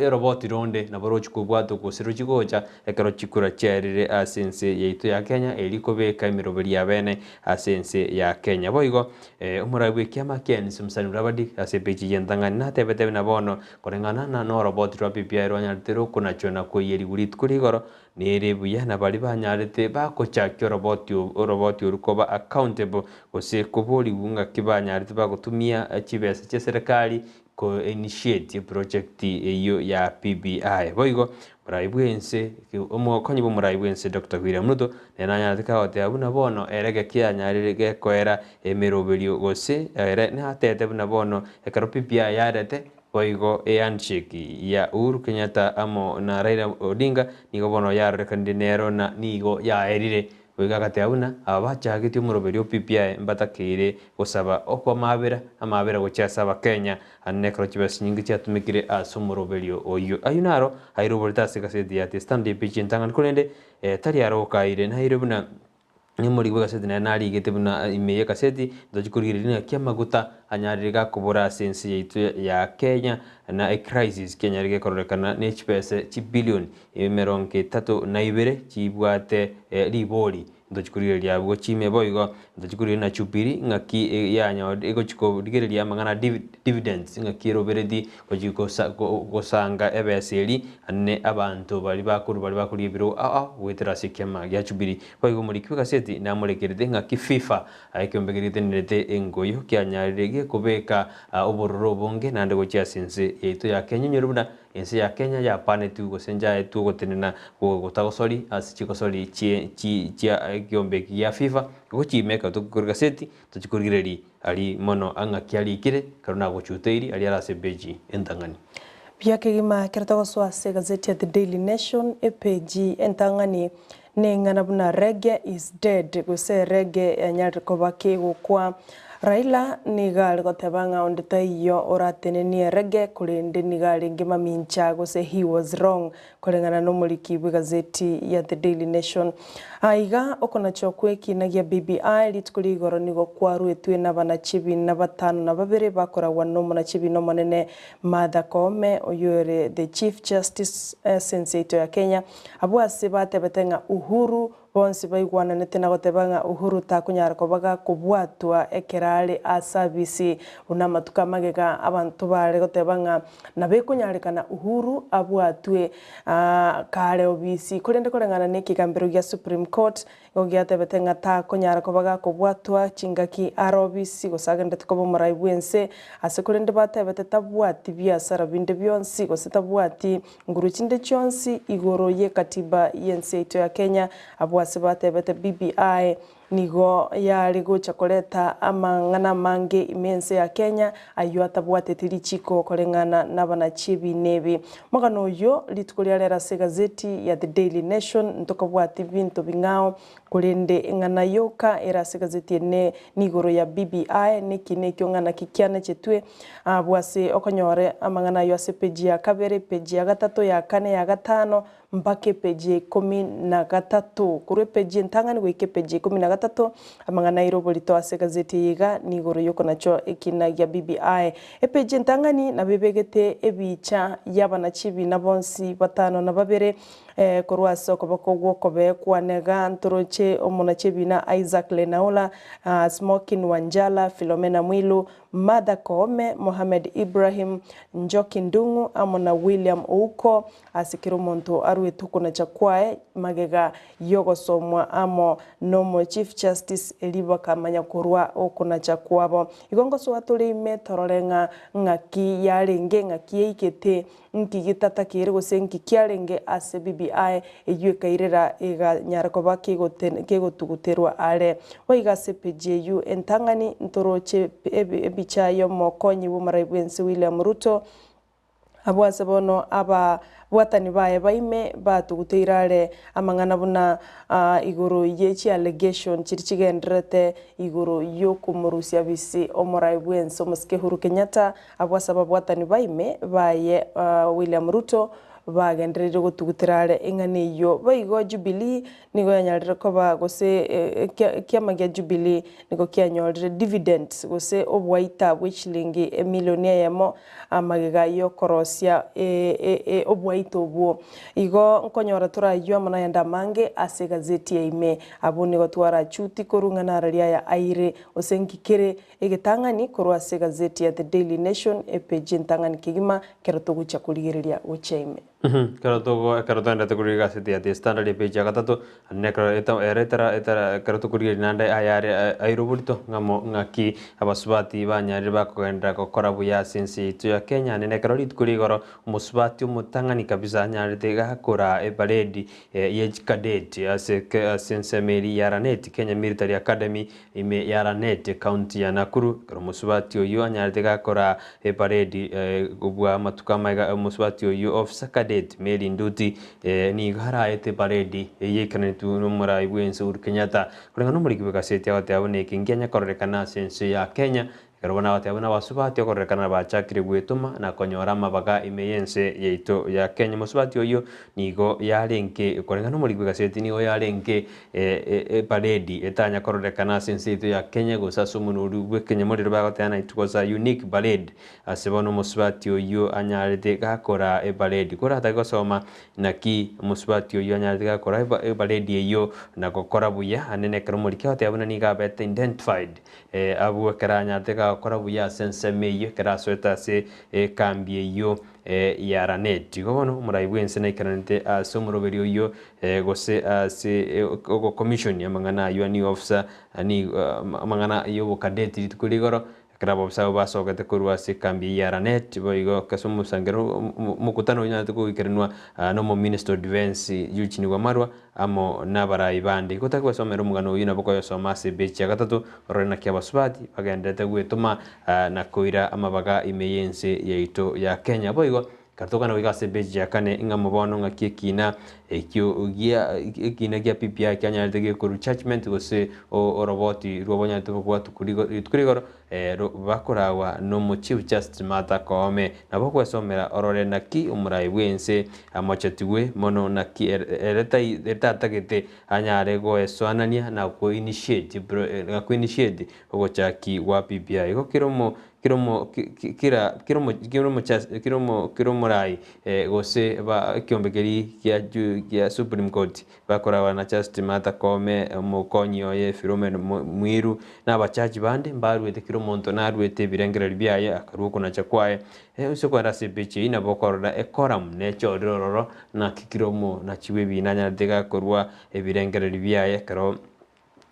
roboti ronde na baro chikobwato ko sero chigocha ekero chikura cherire asense yeito ya Kenya elikobeka emero bya bene asense ya Kenya boigo umurabwe kiama Ken Simsani Mlavadi asepechi yentangani na tebete na bono korengana na no roboti rwa PPI rwanyartero kuna chona ko yeri gulit kurigoro nerebuya na bali banyarite bakochakyo roboti urukoba accountable gose kuboli bunga kibanyarite bagutumia chibesa cha serikali ko initiate project iyo ya PPI boigo muraibwense omukonyi bo muraibwense Dr. William Ruto nenanya tikaote abuna bono erege kianyarire gekoera emeroberio gose ne hatete buna bono ekaro PPI yarete boigo handshake ya Uhuru Kenyatta amo na Raila Odinga nigo bono yarore kandinero na nigo yaerire boiga kateabuna abachagiti umuroberio PPI mbatakire gusaba okwa amabera gochasaba Kenya anekro chibas nyingi chatumikire asumuroberio oyo ayunaro airobortase gaseti ya The Standard pichintangan kulende tari arokaire na irobuna ni muri gaseti na nari getebuna imeye kaseti dojikurigirina kyamaguta anyarira kubura sense yitu ya Kenya na crisis Kenya rige kororekana ne chipese chibilion 32 chibwate libori ndochikurire ya bwo chime boigo ndochikurire na chupiri ngaki yanya ego chiko digere ya mangana dividends ngaki roberedi gosanga ebeseli ane abantu bali bakuri biro wetera sikema ya chupiri boigo muri kwikaseti na murekerede ngaki FIFA aikyombegerite nirete engoyo kyanyarige kubeka obororo bonge nande gochya sense yeito ya Kenya nyorubuna ense ya Kenya ya pane tu gosenja tu gotenena gotagosori asichikosori chi gyombe ya FIFA gochimeka tukurgaseti tuchikurigireri ali mono anga kyali karuna gochuteiri ali arase beji entangani byakegima kertagoswase gazeti ya The Daily Nation epeji entangani nengana buna reggae is dead gose reggae nyarikobake gukwa Raila nigali gotebanga ondita iyo oratenenie reggae kulinde nigali ngima mincha gose he was wrong kulingana no muliki gazeti ya The Daily Nation aiga okona chokwe kinagia BBI litkuligoro nigo kwaru etwe na bana chibi na batano na babere bakora wano na chibi no manene Martha Koome oyore the Chief Justice senseito ya Kenya abwase batebetenga Uhuru bonsi baigwana netena gotebanga Uhuru takunyara kobaga kubwatwa ekerale a service unamatuka magega abantu bare gotebanga nabekunyarikana Uhuru abwatwe kare obisi kulende kolengana nekigambiro gya Supreme Court gogiatebetenga takunyara kobaga kubwatwa chingaki ROBC gosagende tukobo muraibwense asekulende batebete tabwati biasara binde byonsi gosetabwati nguruchinde chonsi igoro ye katiba yense ito ya Kenya abwase batebete BBI nigo yari gocha koleta amang'ana mange imense ya Kenya ayo atabwatete richiko koreng'ana n'abana chibi nebi magano uyo litukulia lera se gazeti ya The Daily Nation ntokabwati bintu bing'ao kurende ng'ana yoka era se gazeti ne nigoro ya BBI nikine kyo ng'ana kikiana chetwe bwase okonyore amang'ana yo ase peji ya kabere peji ya gatatu ya kane ya gatano mpake peji 13 kure peji ntangani gwike peji 13 amang'ana irobolito ase gazeti yiga nigoro yoko nacho ekina ya BBI peji ntangani na bebegete ebicha yabana chibi na bonsi batano na babere korwaso kobakogwo kobe kwanega ntoroche omona chebi na Isaac Lenaola Smokin Wanjala Philomena Mwilu Mada Koome Mohamed Ibrahim Njoki Ndungu amona William Ouko asikiro monto arwetuko na chakwae magega yogo somwa amo nomo Chief Justice Eliba Kamanya kurwa okona chakwabo igongo so atole metororenga ngaki yarenge ngaki ikete nkigitata kire gosenki kyarenge ase BBI eyukairera ega nyarakoba kegotuguterwa ale oigase PJU entangani ntoroche ebichayo mokonyi bumaraibense William Ruto abwase bono aba bwatani bae baime batuguteirare amang'ana buna igoro yechi allegation chirichigendrete igoro yokumurusia bisi omoraibense omuske Uhuru Kenyatta abwase bwatani baime baye William Ruto bagenderere gotuguterare ing'ani yo baigo Jubilee nigo yanyarire ko bagose kiamagia Jubilee nigo kyanyorire dividends gose obwaita bw'ishilingi emilioni yamo amagega yo korosia obwaita obwo igo nkonyora turayo amana yanda mange ase gazeti yaime abo nigo twara chuti korung'ana raria ya aire osenkikere egetangani korwa ase gazeti ya The Daily Nation page ntangani kigima kero togucha kurigereria uchaime Karoto kuri gazeti ya The Standard page ya gatatu nekro etara karoto kuri nanda ayare airubulito ngamo ngaki abasubati banyari bakogenda gukora buya sinsi itu ya Kenya nene karori kuri goro umusubati umutangani kabisa nyari tega kora ebaledi ye cadet asense meri yaranet Kenya Military Academy ime yaranet county ya Nakuru karo musubati oyo anyari tega kora ebaledi ubwa matukama umusubati oyo officer cadet meri nduti ni gara ete paredi yekane tu numara ibwense Uhuru Kenyatta kurenga numuri kibekasete abatabone kingenya korekana sense ya Kenya karobana abatabona basubati korekana bachakire gwetuma na konyora amabaga imeyense yeito ya Kenya musubati oyo nigo yarenke kurenga numuri kibekasete nigo yarenke paredi etanya korekana sense yeito ya Kenya gosaso munuru gwe Kenya muri bagotana itukoza unique parade asebono musubati oyo anyarete gakora parade kora atagosoma naki musubati oyo anyarete gakora parade eyo na gukora buya anene karumuri kyote abona ni gabete identified abu karanyarete gakora buya sense meyo karasweta se kambi eyo yaranet gobono muraibwense na ikanante asomuroberi oyo gose se ogo commission yamangana yuani officer ani amangana yo cadet tukuligoro krabo sawo basogete kurwa se kambi yaranet boigo kasumu sangero mukutano nyana tukuikerenwa no mo minister of defense yuchini wa marwa amo nabara ibande kutakwa somero mugano uyu naboko yosoma se bechi ya gatatu rona kya basubati bagendete gwetuma na koira amabaga imeyense yeito ya Kenya boigo kartoka na wigase beji ya kane inga mubono nga kina ekyo gia PPI kyanya ndege ko rechargement gose o roboti robonya to kwa tukurigoro bakorawa no mu Chief Justice Martha Koome nabo kwesomera orore naki umurai wense amachatiwe mono naki ereta tagete anyare go eswanania na ko initiate ogo chaki wa PPI go kiromo rai gose ba kyombekeri kia Supreme Court bakorawa na Justice Martha Koome mukonyo ye Philomena Mwilu na bachaji bande mbarwete kiromonto narwete birengereri byaye akaruko na chakwaye uso kwa rasebeche ina bokorora ekoram ne chodororo na kikiromo na chiwebi nanya dega korwa ebirengereri byaye karo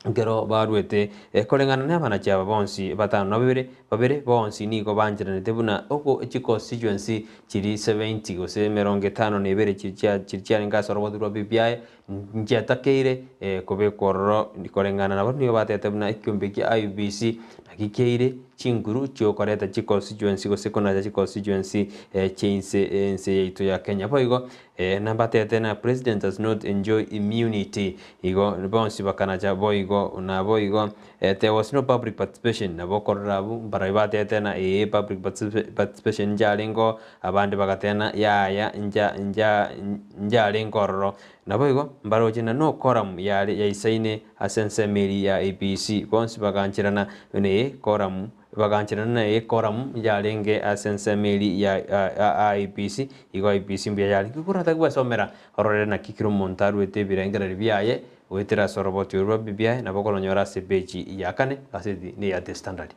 ngero barwete kolengana n'abana cyaba bonsi batano na babere bonsi niko banjirane tebuna oko iki constituency kiri 70 gose 50 nebere kirya ngasoro bodurwa BBI njetakeire kubikororo nikorengana nabo niyo batete buna ikiombe kia IBC nakikeire chinguru chiokoreta chi constituency gosekona chi constituency chinse yaitu ya Kenya boigo nambatete na president does not enjoy immunity igo bonsi bakana cha boigo na boigo there was no public participation na bokorrabu barabatete na public participation jalingo abandi bagatena ya njalingororo na boigo mbarojina no quorum ya isaine asense meri ya ABC bonsi baganchirana ne quorum baganchirana na quorum jalenge asense meri ya IPC igo IPC mbya yalingi kurata kwa somera orore na kikiro montaru ete birengera biaye wetera soroboti urwa bibia na bokolo nyora sepeji ya kane asidi ni ya the standard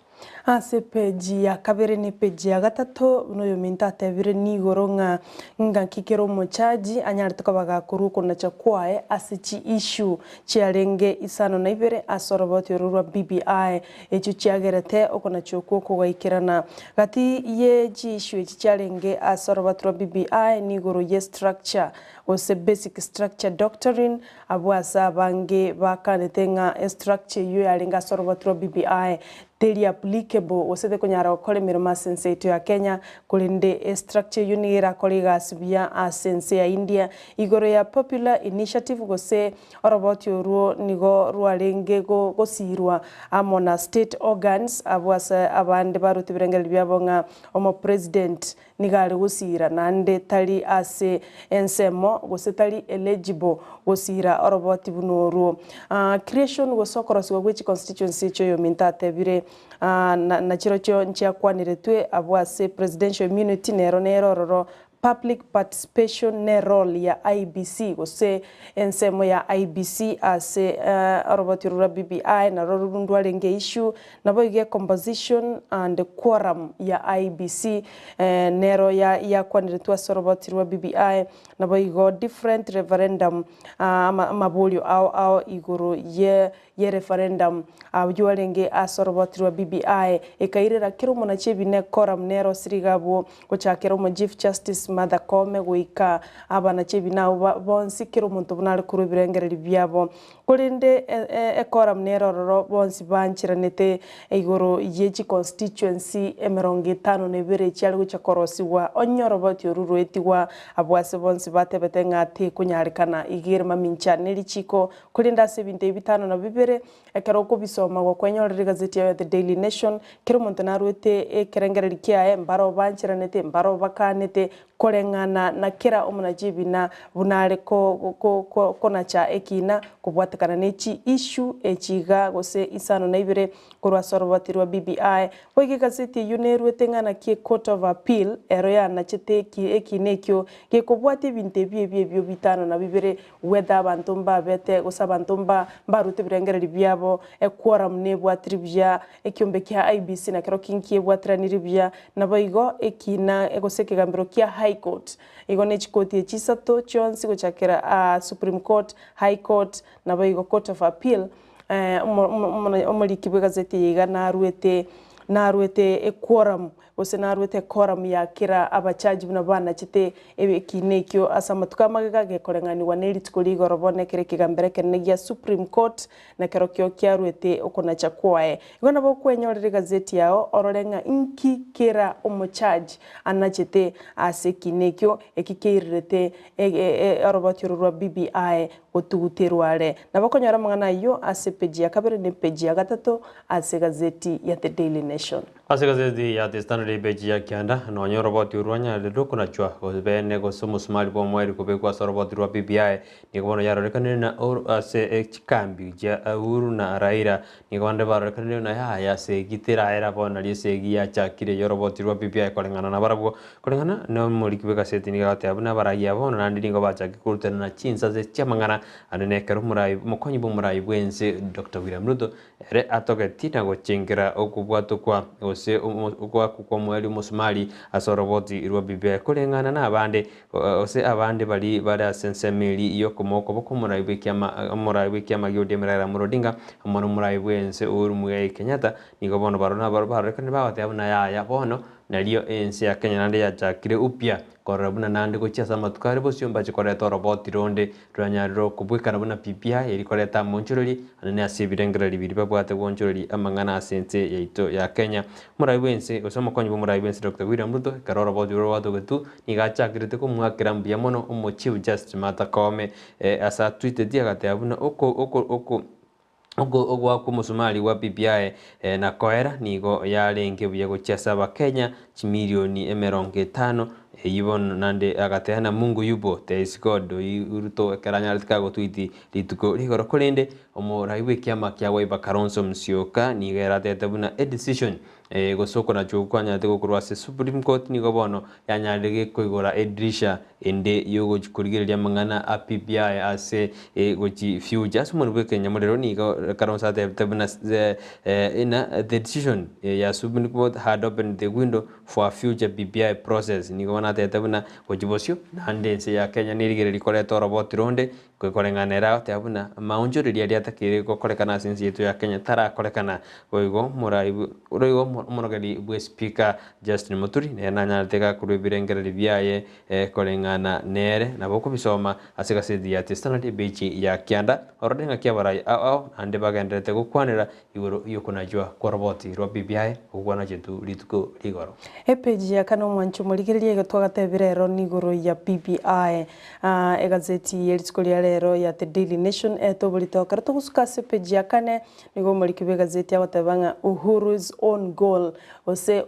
ase peji ya kabere ni peji ya gatatu no minta tevire ni goronga nga kikero mochaji anyartuka bagakuru kona chakwae ase chi issue chiarenge isano na ibere asoroboti urwa BBI echu chiagerete okona choko kugaikirana gati ye chi issue chiarenge asoroboti urwa BBI ni goro ye structure ose basic structure doctrine abwasa bange bakanetenga structure yo yarenga asoroboti urwa BBI teri applicable osede kunyara okole miroma sense itu ya Kenya kulinde structure unira koliga sibia a sense ya India igoro ya popular initiative gose oroboti oruo nigo rualenge go gosirwa amona state organs abwasa abande baruti birengeli byabonga omo president nigale gusira nande tali ase ensemo gose tali eligible gosira oroboti bunoruo creation gosokorosi which constituency choyo mintate bire na chiro cho nchia kwaniretwe abwase presidential immunity nero roro public participation ne role ya IBC gose ensemo ya IBC ase oroboti rura BBI na rorundwa lenge issue na boige composition and quorum ya IBC nero ya kwaniretwa soroboti rura BBI na boigo different referendum mabulio au iguru ye referendum abyolenge asoroboti rwa BBI ekairira kirumo na chebine quorum nero sirigabo gochakero mo Chief Justice Mother Kome goika abana chebina bonsi kirumo tubunale kuru birengereri byabo kulinde quorum nero roro bonsi banchiranete igoro yechi constituency 52 cyari guchakorosiwa onyoroboti ruru etiwa abwase bonsi batebetenga ate kunyarikana igirma mincha nelichiko kulinda 75 na bibere ekero ko bisoma go kwenyorera gazeti ya The Daily Nation kero montanarwete ekerengereri kiae mbaro banchiranete mbaro bakanete korengana na kira omunajibi na bunare ko nacha ekina kubwatakana nechi issue echiga gose isano na ibere kurwa sorobati rwa BBI boige gazeti yunerwete ngana kie Court of Appeal eroya na chete ekinekyo ke kubwate binte byo bitano na bibere whether bantumba bete gosa bantumba barute birengereri byabo quorum ne bwatribya ekyombe kya IBC na kero kinkie bwatraniribya na boigo ekina egoseke gambiro kya High Court igone chikoti chisato chonsi gochakera Supreme Court High Court na boigo Court of Appeal omolikibe gazeti yiga naruete quorum osenarwete quorum ya kira abachaji buna bana chite ebekinekyo asamatuka magaga gekorengani waneli tukuli gorobone kire kigambere kenegia Supreme Court na kerokyo kyarwete okona chakwae igona bokwenyorere gazeti yao ororenga inki kira omochaji anachete asekinekyo ekikeirete oroboti rwa BBI otuguterware nabakonyora mangana yo asepeji ya kabere ne peji ya gatatu ase gazeti ya The Daily Nation ase gazeti ya The Standard peji ya kianda no nyoroboti urwanya le dokuna chwa bene go sumusmali bo mweri kubekwa soroboti rwa BBI nikobono yarorekanire na ase chikambi ja uru na Raila nikonde barorekanire na ya se gitira era bona liese ya chakire yoroboti rwa BBI kolengana na barabwo kolengana no muri kibeka seti ni gate abuna baragia bona nandi ningo bacha kikurutana na chinsa ze chamangana anene kero murai mukonyi bo murai bwense Dr. William Ruto ere atogetina go chingira okubwato kwa ose kwa mweli musmali asoroboti rwa BBI kolengana na abande ose abande bali bada sensemeli yo komoko boko murai bekyama gyode merara murodinga amono murai bwense uru mugai Kenyatta nigo bono barona baro rekane bawate abuna ya bono nalio ensi ya Kenya nande yachakire upya korora buna nande gochiasa matukare bosio mbache koreta roboti ronde rwanyariro kubwikana buna PPI eri koreta monchorori anene asibirengera libiri babwate bonchorori amangana asense yaito ya Kenya murai wense osoma konyi bo murai wense Dr. William Ruto karora roboti rowato getu nigachakirite ko mwakira mbia mono omo Chief Justice Martha Koome asa tweeted yagate abuna oko kumusumali wa PPI na koera nigo yarenge buye gochiasa ba Kenya chimilioni 50 yibon nande agateana mungu yubo teisikodo uruto karanyalika go tweet lituko rigoro kolende omoraiwe kiama kya Wiper Kalonzo Musyoka nigera tete buna a decision gosoko na chukwanya te gokurwa se Supreme Court nigo bono yanyarige koigora edrisha ende yogo kurigirya mangana a PPI ase gochi futures munwe Kenya murero nigo Kalonzo tete buna in the decision ya Supreme Court had opened the window for a future PPI process nigo na tete buna gojibosio nande se ya Kenya nirigire likoleto robot ronde kwekorenganera tabuna maunjuriria riatakire gokorekana since yetu ya Kenya tara korekana oigo muraibu oigo monogari bwe speaker Justin Muturi na nyateka kurubirengera biaye korengana nere na boko bisoma asika sedi ya standard bechi ya Kianda orodenga kiabarai ao ande bagendete gukwanira igoro yokunajwa kwa roboti ro BBI ugwana jetu lituko ligoro epeji ya kano mwancho muligiririe gotwaga tebirero nigoro ya BBI egazeti yelitskolia rero ya The Daily Nation etobulito karto gusuka sepeji ya kane nigo mulikibe gazeti ya gotabanga Uhuru's own goal ose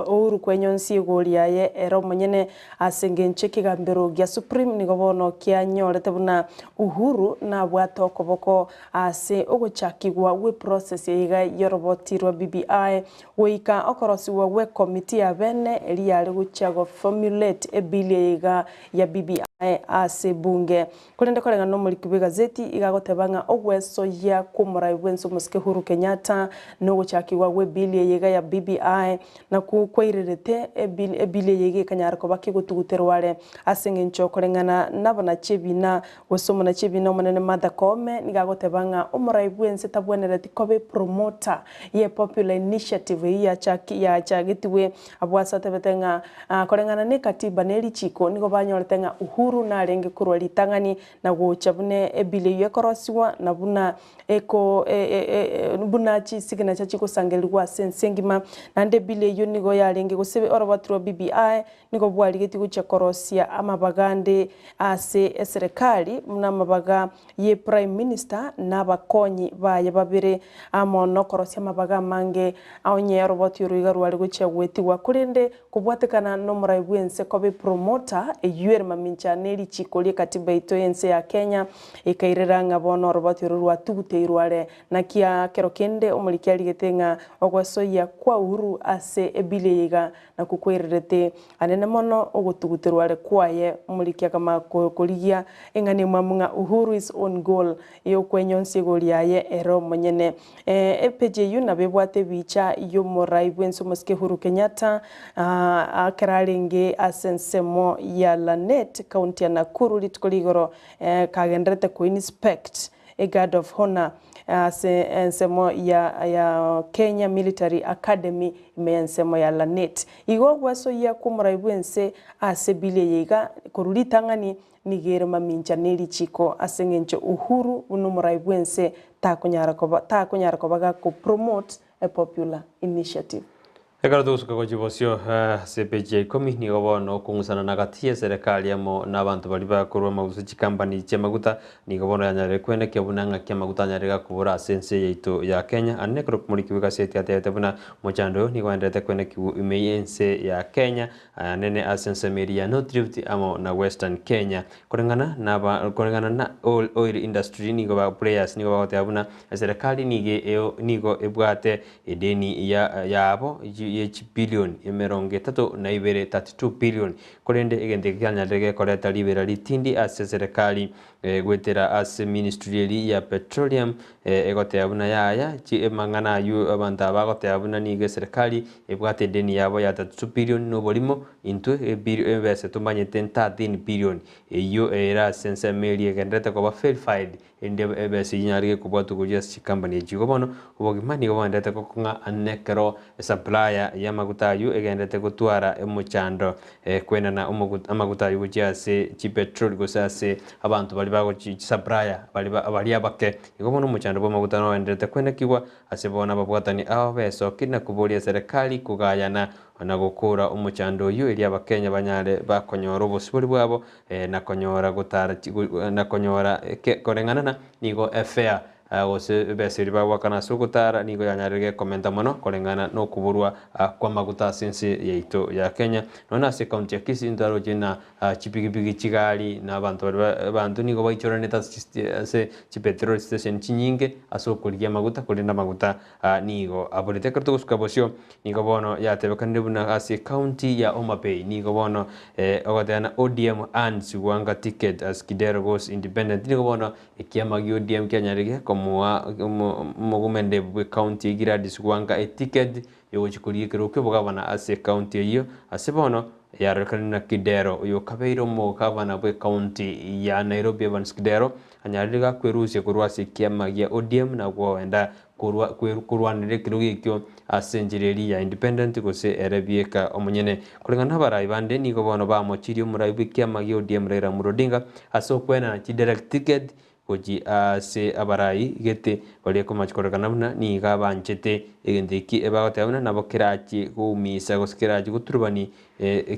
Uhuru kwenyonsi goli yaye ero monyene asengenche kigambero gya Supreme nigo bono kya nyorete buna Uhuru na bwato koboko ase ogochakigwa we process yiga yoroboti rwa BBI weika okorosi we committee ya bene eli yali guchago formulate ebilia yiga ya BBI ase bunge kulende kolenga no mulikibe gazeti igagotebanga ogweso ya kumurai wenso muske Uhuru Kenyatta no guchakigwa we bilia yiga ya BBI na kukwairerete ebilia yiga kanyarako bakigutuguterware asengencho kolengana nabona chebina gosomo na chebina omonene Martha Koome nigagotebanga omurai wense tabwenereti kobe promoter ye popular initiative ya chagitiwe abwasa tebetenga kolengana ne katiba neri chiko nigo banyoretenga Uhuru na renge kurwa litangani na gochabune ebile yekorosiwa na buna eko buna chi sigina chachiko sangelwa sensengima nande bile yo nigo yarenge gosebe orobatro BBI nigo bwaligeti guchakorosia amabagande ase serikali muna mabaga ye prime minister nabakonyi baye babire amono korosia mabaga mange aonye roboti ruiga rwali guchagweti wa kurende kubwatekana no murai bwense kobe promoter eyuer mamincha neri chikolie katiba ito yense ya Kenya ikairera ngabono roboti rwa tuguteirware na kia kerokende omuliki aligetenga ogwasoya kwa Uhuru ase ebileiga na kukwererete anene mono ogotuguterware kwaye omuliki kama koligia engane mamunga Uhuru is on goal yo kwenyonsi goli yaye ero monyene epeje yu na bebwate bicha yo morai bwenso muske Uhuru Kenyatta akralenge asensemo ya Lanet county ya Nakuru litkoligoro kagendrete ko inspect a guard of honor ensemo ya Kenya Military Academy ensemo ya Lanet igo gwaso ya kumurai bwense asebile yiga kurulitangani nigere mamincha neri chiko asengencho Uhuru unumurai bwense takunyara kobaga ko promote a popular initiative. Ekara tusuka kwa jibosio CPJ komi ni gobono kungusana na gatie serikali amo na abantu bali bakurwa magusa chikampani che maguta ni gobono yanyare kwene ke bunanga ke maguta nyare kubura sense yeito ya Kenya anne kro mulikiweka seti atete buna mochando ni gwandete kwene ki imeyense ya Kenya nene asense media no drift amo na Western Kenya kulingana na oil industry ni goba players ni goba tabuna serikali nigo ebwate edeni yabo ye billion emeronge tato na ibere 32 billion kolende egende kyanyarege koleta libera litindi ase serikali gwetera ase ministry ya petroleum egote abuna yaya chi emangana yu abantu abagote abuna nige serikali ebwate deni yabo ya 32 billion no bolimo into ebese tumanye 13 billion eyo era sense meli egendete ko ba verified ende besi nyari kubwatu kujia company jigo bono ubogimani go bandete ko nga anekero supplier ya maguta yu egendete gutwara emuchando kwenana amaguta yu kujase chi petrol gusase abantu bali bago chi supplier bali abake igo bono muchando bo maguta no endete kwenekibwa asebona babwatani aho beso kina kubolia serikali kugayana na gukura umuchando uyu ili abakenya banyare bakonyora ubusuburi bwabo na konyora gutara na konyora korenganana nigo fair gose besiri bagwakana sugutara nigo yanyarige komenta mono korengana no kuburwa kwa maguta sense yeito ya Kenya nona se county ya Kisii ndaro jina chipigipigi chigali na bantu nigo baichorane ta se chipetrol station chinyinge asokuria maguta kulinda maguta nigo abolite kerto kuskabosio nigo bono yatebekande buna ase county ya Homa Bay nigo bono ogatana ODM and wanga ticket as Kidero goes independent nigo bono ikiama gi ODM kyanyarige mugumende bwe county igira diswanga ticket yo chikurie kirokyo bugabana ase county iyo ase bono yarekana Kidero uyo kabeiro mo gavana bwe county ya Nairobi Evans Kidero anyarira kwerusia kurwase kiama gia ODM na gwenda kurwanire kirugikyo asenjireri ya independent gose erebieka omunyene kulingana barai bande nigo bono bamochirio murai bwe kiama gia ODM Raila Odinga aso kwena na direct ticket koji ase abarai gete bali ko machikorekana buna ni gabanchete egendeki ebagotabuna nabo kirachi kumisa goskirachi guturubani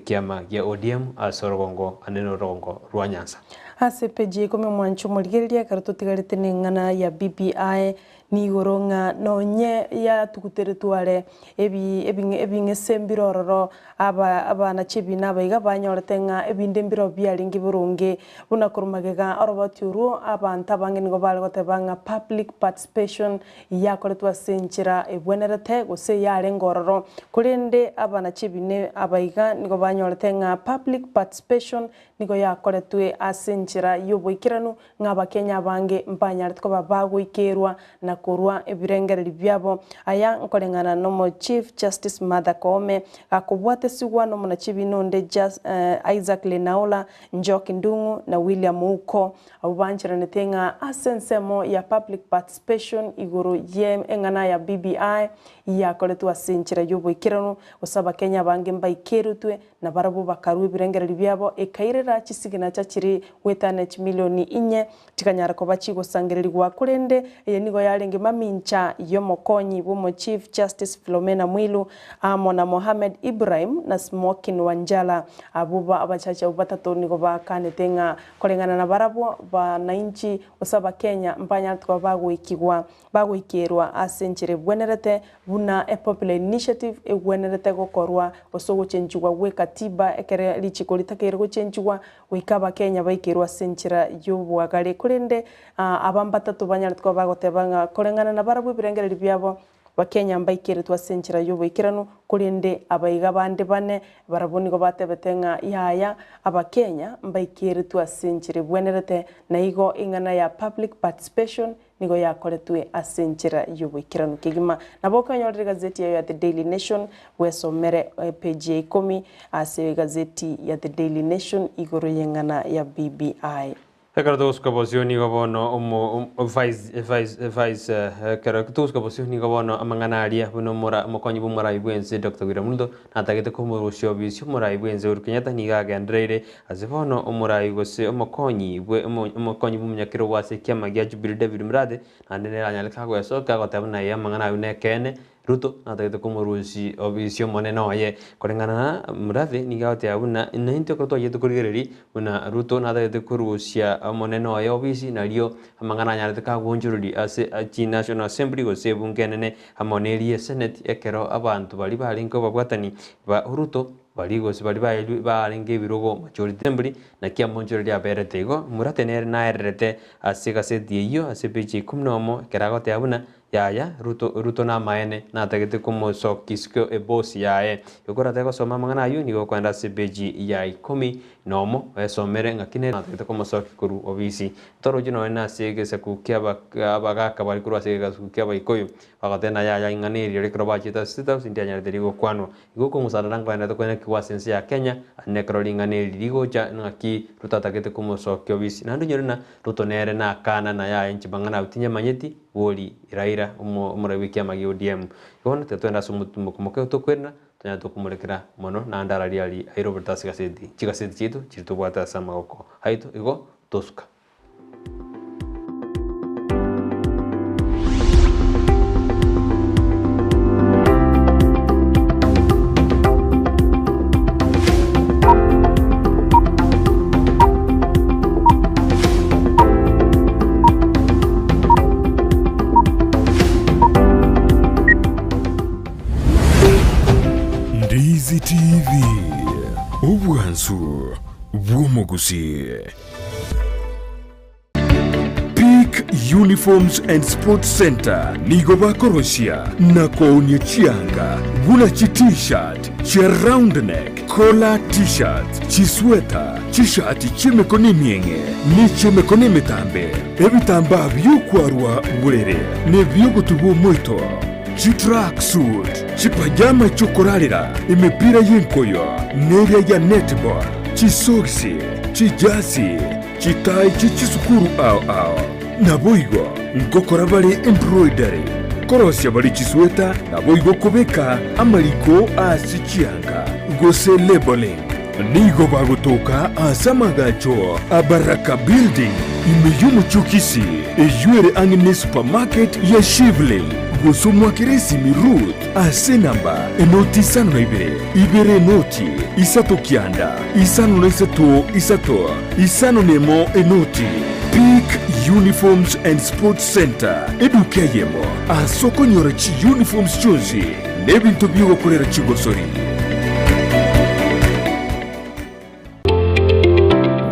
kiama gia ODM asorogongo aneno rongo rwanyansa ase peji kome mwanchu murigeria karututigarite nengana ya BBI ni goronga nonye ya tukutere tuare ebinge sembirororo abana chebina baiga banyoretenga ebinde mbiro byaringi burunge bunakurumagega orobaturu abanta bange ngo bale gotebanga public participation yakoretwa senchira ebwenerete gose yare ngororo kurende abana chebine abaiga ngo banyoretenga public participation nigo yakoretwe asenchira yoboikiranu ngaba Kenya bange mpanyartko babagoikerwa na kurwa ebirengereri byabo aya nkolengana no Chief Justice Martha Koome akubwate sigwa no munachibi nonde Isaac Lenaola Njoki Ndungu na William Uko abubanchira netenga asensemo ya public participation iguru ye engana ya BBI yakoletwa senchira yoboikiranu osaba Kenya bange mbaikirutwe na barabu bakaru ebirengereri byabo ekairera chisigina chachiri wetane milioni 4 tikanyara ko bachigo sangirirwa kurende nigo yarenge mamincha yomokonyi bomo Chief Justice Philomena Mwilu amona Mohamed Ibrahim na Smokin Wanjala abuba abachacha batatu nigo bakanetenga kolengana na barabo bananchi osaba Kenya mpanya twa bagoikirwa asenchire bwenerete buna a popular initiative ebwenerete gokorwa osogo chenjwa we katiba ekere lichikolita go chenjwa wikaba Kenya baikirwa senchira yobwagare kurende abambatatu banyartwa bagotebanga kolengana na barabu birengereri byabo bakenya mbaikire twasenchira yoboikiranu kurende abaiga bande bane baraboni go batebetenga yaya abakenya mbaikire twasenchire bwenerete na igo ingana ya public participation nigo yakoretwe asenchira yoboikiranu kigima naboka nyorere gazeti ya The Daily Nation wesomere page 10 ase gazeti ya The Daily Nation igoro yengana ya BBI Karatos kabosioni gabono vice karatos kabosioni gabono amanganaria buno mora mokonyi bumara ibwense Dr. Wiramundo natagete ko murusho bisyo mura ibwense urkenyata niga gendreire azibono umurai gose omokonyi bumunyakiro wase kyama gya Jubilee David Murade nandene anyaleka gweso kagotabuna ya mangana unekene Ruto natagete ko murushi obisyo moneno ye korengana Murade niga otyabuna ninte ko toye tukurigereri una Ruto natagete kurushya moneno ayo bisi nalio amangana nyarete ka gonjurudi ase chi National Assembly go sebungenene amonerie Senate ekero abantu bali balinko babwatani ba Ruto baligo sibali balinge birogo majority assembly na kia monjurudi aberetego muratenere na erete ase gaseti iyo ase peji 10 kerago teabuna yaya ruto na maene na tagete como so kisko e boss yae yokora tego soma mangana yu ni kwenda sebeji ya 10 nomo somere ngakine na tagete como so kikuru obisi toro jino na sege se kukia baga kabari kuru sege kukia ba ikoyo bagatena yaya ingani ri kroba chita sita sindia nya derigo kwano igoko musarang kwenda to kwenda kiwasense ya Kenya nekroli ngani rigo ja ngaki ruta tagete como so kyobisi na ndunyo na ruto nere na kana na ya inchi bangana utinya manyeti woli iraira umurawikia magi ODM yona tetwenda sumukumukeo tokwena tanya tukumurekera mono na ndararia ali airo bertasi kaseti chikaseti chitu chitubwata sama oko haito igo tosuka Ndizi TV ubwansu bw'omugusi. Peak Uniforms and Sports Center nigo bakoroshya nakoonye chianga gula chi t-shirt cha round neck collar t-shirt chisweta chishati chimekoni mienge ni chimekoni mitambe ebitamba byukwarwa burere ne byogutubu muito Track suit, chipajama chokorarira, imipira y'inkoyo, neria ya netball, chisogisi, chijasi, chitai chichisukuru ao. Naboigo, ngokora bari embroidery, korosya bari chisweta, naboigo kubeka, amaliko asichianga, gose labeling. Nigo bagotoka asamagacho, abaraka building, imeyumu chukisi, ejuere angine supermarket ya Shivling. Gosomwa kiresi mirut asenamba enoti isano na ibere enoti isato kianda isano na isato isano nemo enoti. Peak Uniforms and Sports Center edukeyemo asoko nyora chi uniforms chonzi nebintu byo korera chigosori.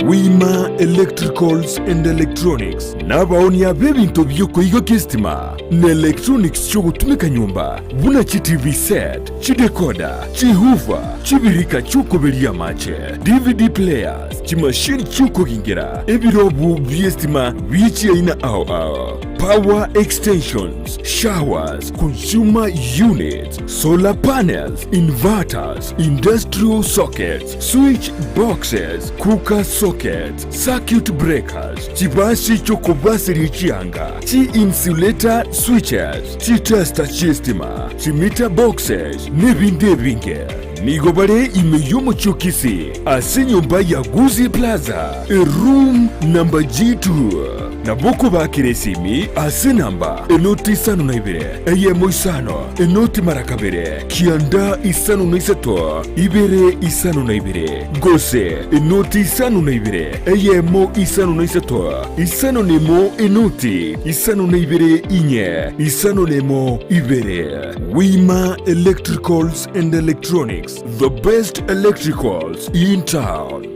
Wima Electricals and Electronics nabaoni ya bebintu byuko igo kistima na electronics cyo gutumika nyumba buna chi TV set chi decoder chi hoover chi birika cyuko beria mache DVD players chi machine cyuko gingira ebirobu byestima bichi ina ao power extensions, showers, consumer units, solar panels, inverters, industrial sockets, switch boxes, cooker sockets, circuit breakers, chibasi chokobasi richianga, chi insulator switches, chi tester chistima, chi meter boxes, nebinge. Nigobare imeyumo chukisi, asinyumba ya Guzi Plaza, room number G2. Naboko bakiresimi asenamba enoti isano na ibere eyemo isano enoti marakabere kianda isano na isato ibere isano na ibere gose enoti isano na ibere eyemo isano na isato isano nemo enoti isano na ibere inye isano nemo ibere. Wima Electricals and Electronics, the best electricals in town.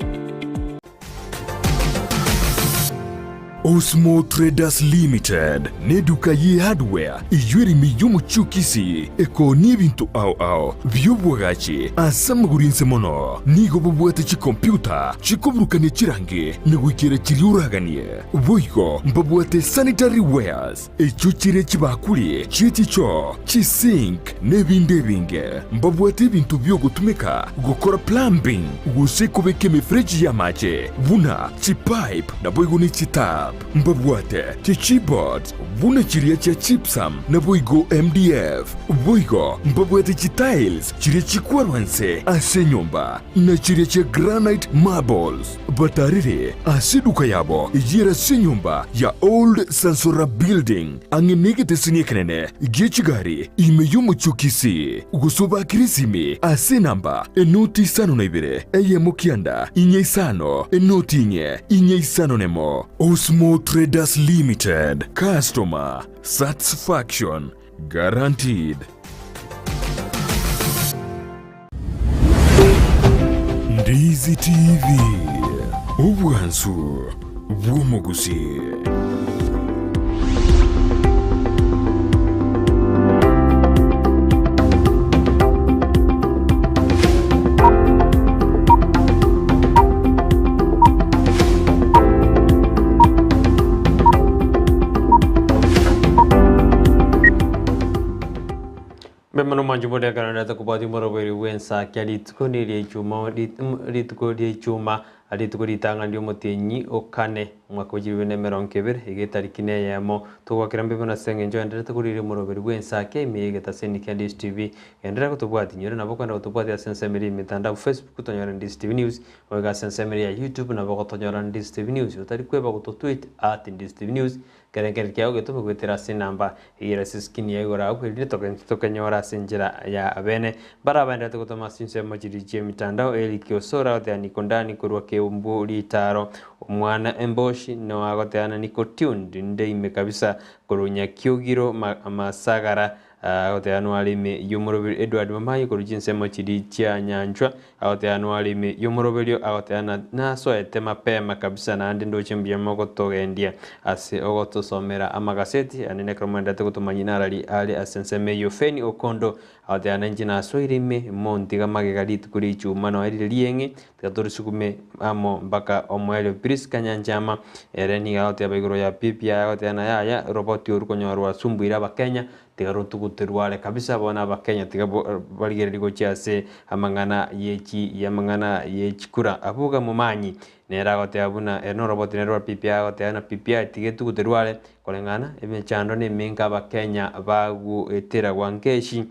Osmo Traders Limited neduka ye hardware ijwiri miyumu chukisi eko nibintu ao vyobwagachi asamagurinse mono nigo bobwate chi computer chikobrukane chirange negwikire chiriuraganie voigo mbobwate sanitary wares echuchire chibakuri chichicho chisink nebindebinge mbobwate bintu byogutumika gukora plumbing gusekobeke mifreji ya mache buna chipipe na boigo ni chitap mbabwate chi keyboards buna chiria cha chipsam na boigo MDF boigo mbabwate chi tiles chiria chikwarwanse asenyomba na chiria cha granite marbles batarire asiduka yabo ijira senyomba ya old Sansora building angenegete sinyekenene gechigari imeyumu chukisi gusoba kirisimi asenamba enoti isano na ibere eyemo kianda inye isano enoti inye isano nemo. Osmo Traders Limited, customer satisfaction guaranteed. Ndizi TV ubwansu bw'omugusi. Bemano manjumode kanada kubati moroberi wensa kyalituko ni chuma alituko litanga ndio motenyi okane mwaka w'ibiri na mirongo ibiri igitariki neyemo tugwakira mbibo na senge njo endere tukurire moroberi wensa ke imigeta seni kya Ndizi TV endere kutubwati nyore nabo kwenda kutubwati asensemeri mitandao Facebook tonyora Ndizi TV News oga asensemeri ya YouTube nabo tonyora Ndizi TV News utari kweba kutotweet @Ndizi TV News kerengere kyao getume gwitira sinamba ira siskini yegora kwirire tokanyora sinjira ya abene barabanda tukutoma sinse mojiri mitandao elikyo sora othani kondani kurwa ke umbu litaro omwana emboshi no agoteana niko tuned ndeime kabisa kurunya kyugiro masagara agoteana alime yumurobiri Edward Mamayi kurujinse mojiri kya nyanjwa agoteana alime yumurobiri agoteana naso etema pema kabisa na andi ndo chimbye moko togendia ase ogoto somera amagaseti anene kromanda tukutumanyina ali asenseme yofeni okondo agoteana njina so irime montiga magegalitu kuri chuma no eri lienge taturusukume amo mpaka omwele priska nyanjama ereni agote abigoro ya pipia agoteana ya roboti urukonyorwa sumbuira bakenya tigarutugutirwale kabisa bona bakenya tigabaligeri gochase amangana yechikura abuga mumanyi nera gote abuna eno robot nero pipia gote ana pipia tigetugutirwale kolengana emechando ne minga bakenya bagu etera wangeshi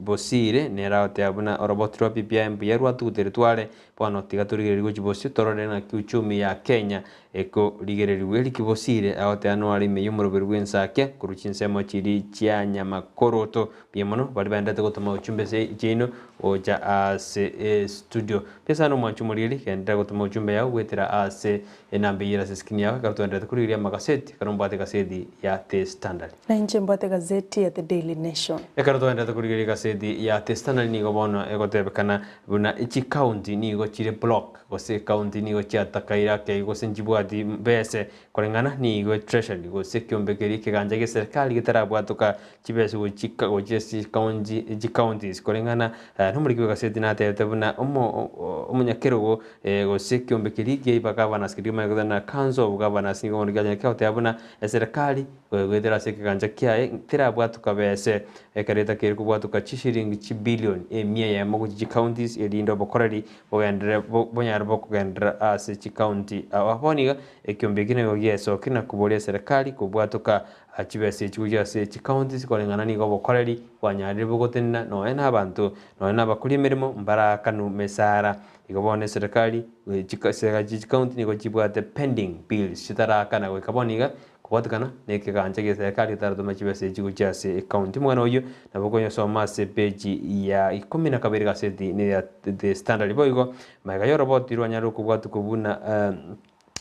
bosire nera gote abuna robot ro pipia mbiyerwa tugutirwale bono tigaturigeri gochibosio torore na kiuchumi ya Kenya eko ligereri weli kibosire agote ano alime yumuroberi Ensakia kuruchinsemo chiri chianya makoroto biemono bali bandate gutuma uchumbe se jino oja ase studio pesa no mwanchumuriri kenda gutuma uchumbe yao gwetera ase enambe yira seskini yao karutwendete kuriria magaseti karombate gaseti ya The Standard na nje mbate gazeti ya The Daily Nation karutwendete kuriria gaseti ya The Standard ni gobono egotebekana buna ichi county ni go chire block gose county ni go chiatakaira ke gose njibwati bese kolengana ni go treasury gose kyombekeri kiganja ge serikali gitarabwatuka chibese go chika go jesi counties kolengana numuri gaseti na tebuna omunyakerogo gose kyombekeri ge bakabana skirima na council of governors ni go nganya kwa tebuna serikali gwetera sekiganja kya tirabwatuka bese ekareta kiri kubwatuka chishiringi chibillion emia ya mogo counties elindo bokorari bogendere bonyarbo kugendera ase chi county aboniga ekyombekine go yeso kina kubolia serikali kubwatuka achibese chikuja se chi counties kolengana ni go bokorari wanyarire bogotenna no ena abantu no ena bakuli mirimo mbara kanu mesara igobone serikali chi county ni go chibwate pending bills chitarakana go kaboniga kubatukana nekiganja ge serikali taratuma chibese chikuja se county mwana uyu nabokonyo soma se page ya 12 gaseti ni ya The Standard boygo magayo robot irwanyaro kubwatukubuna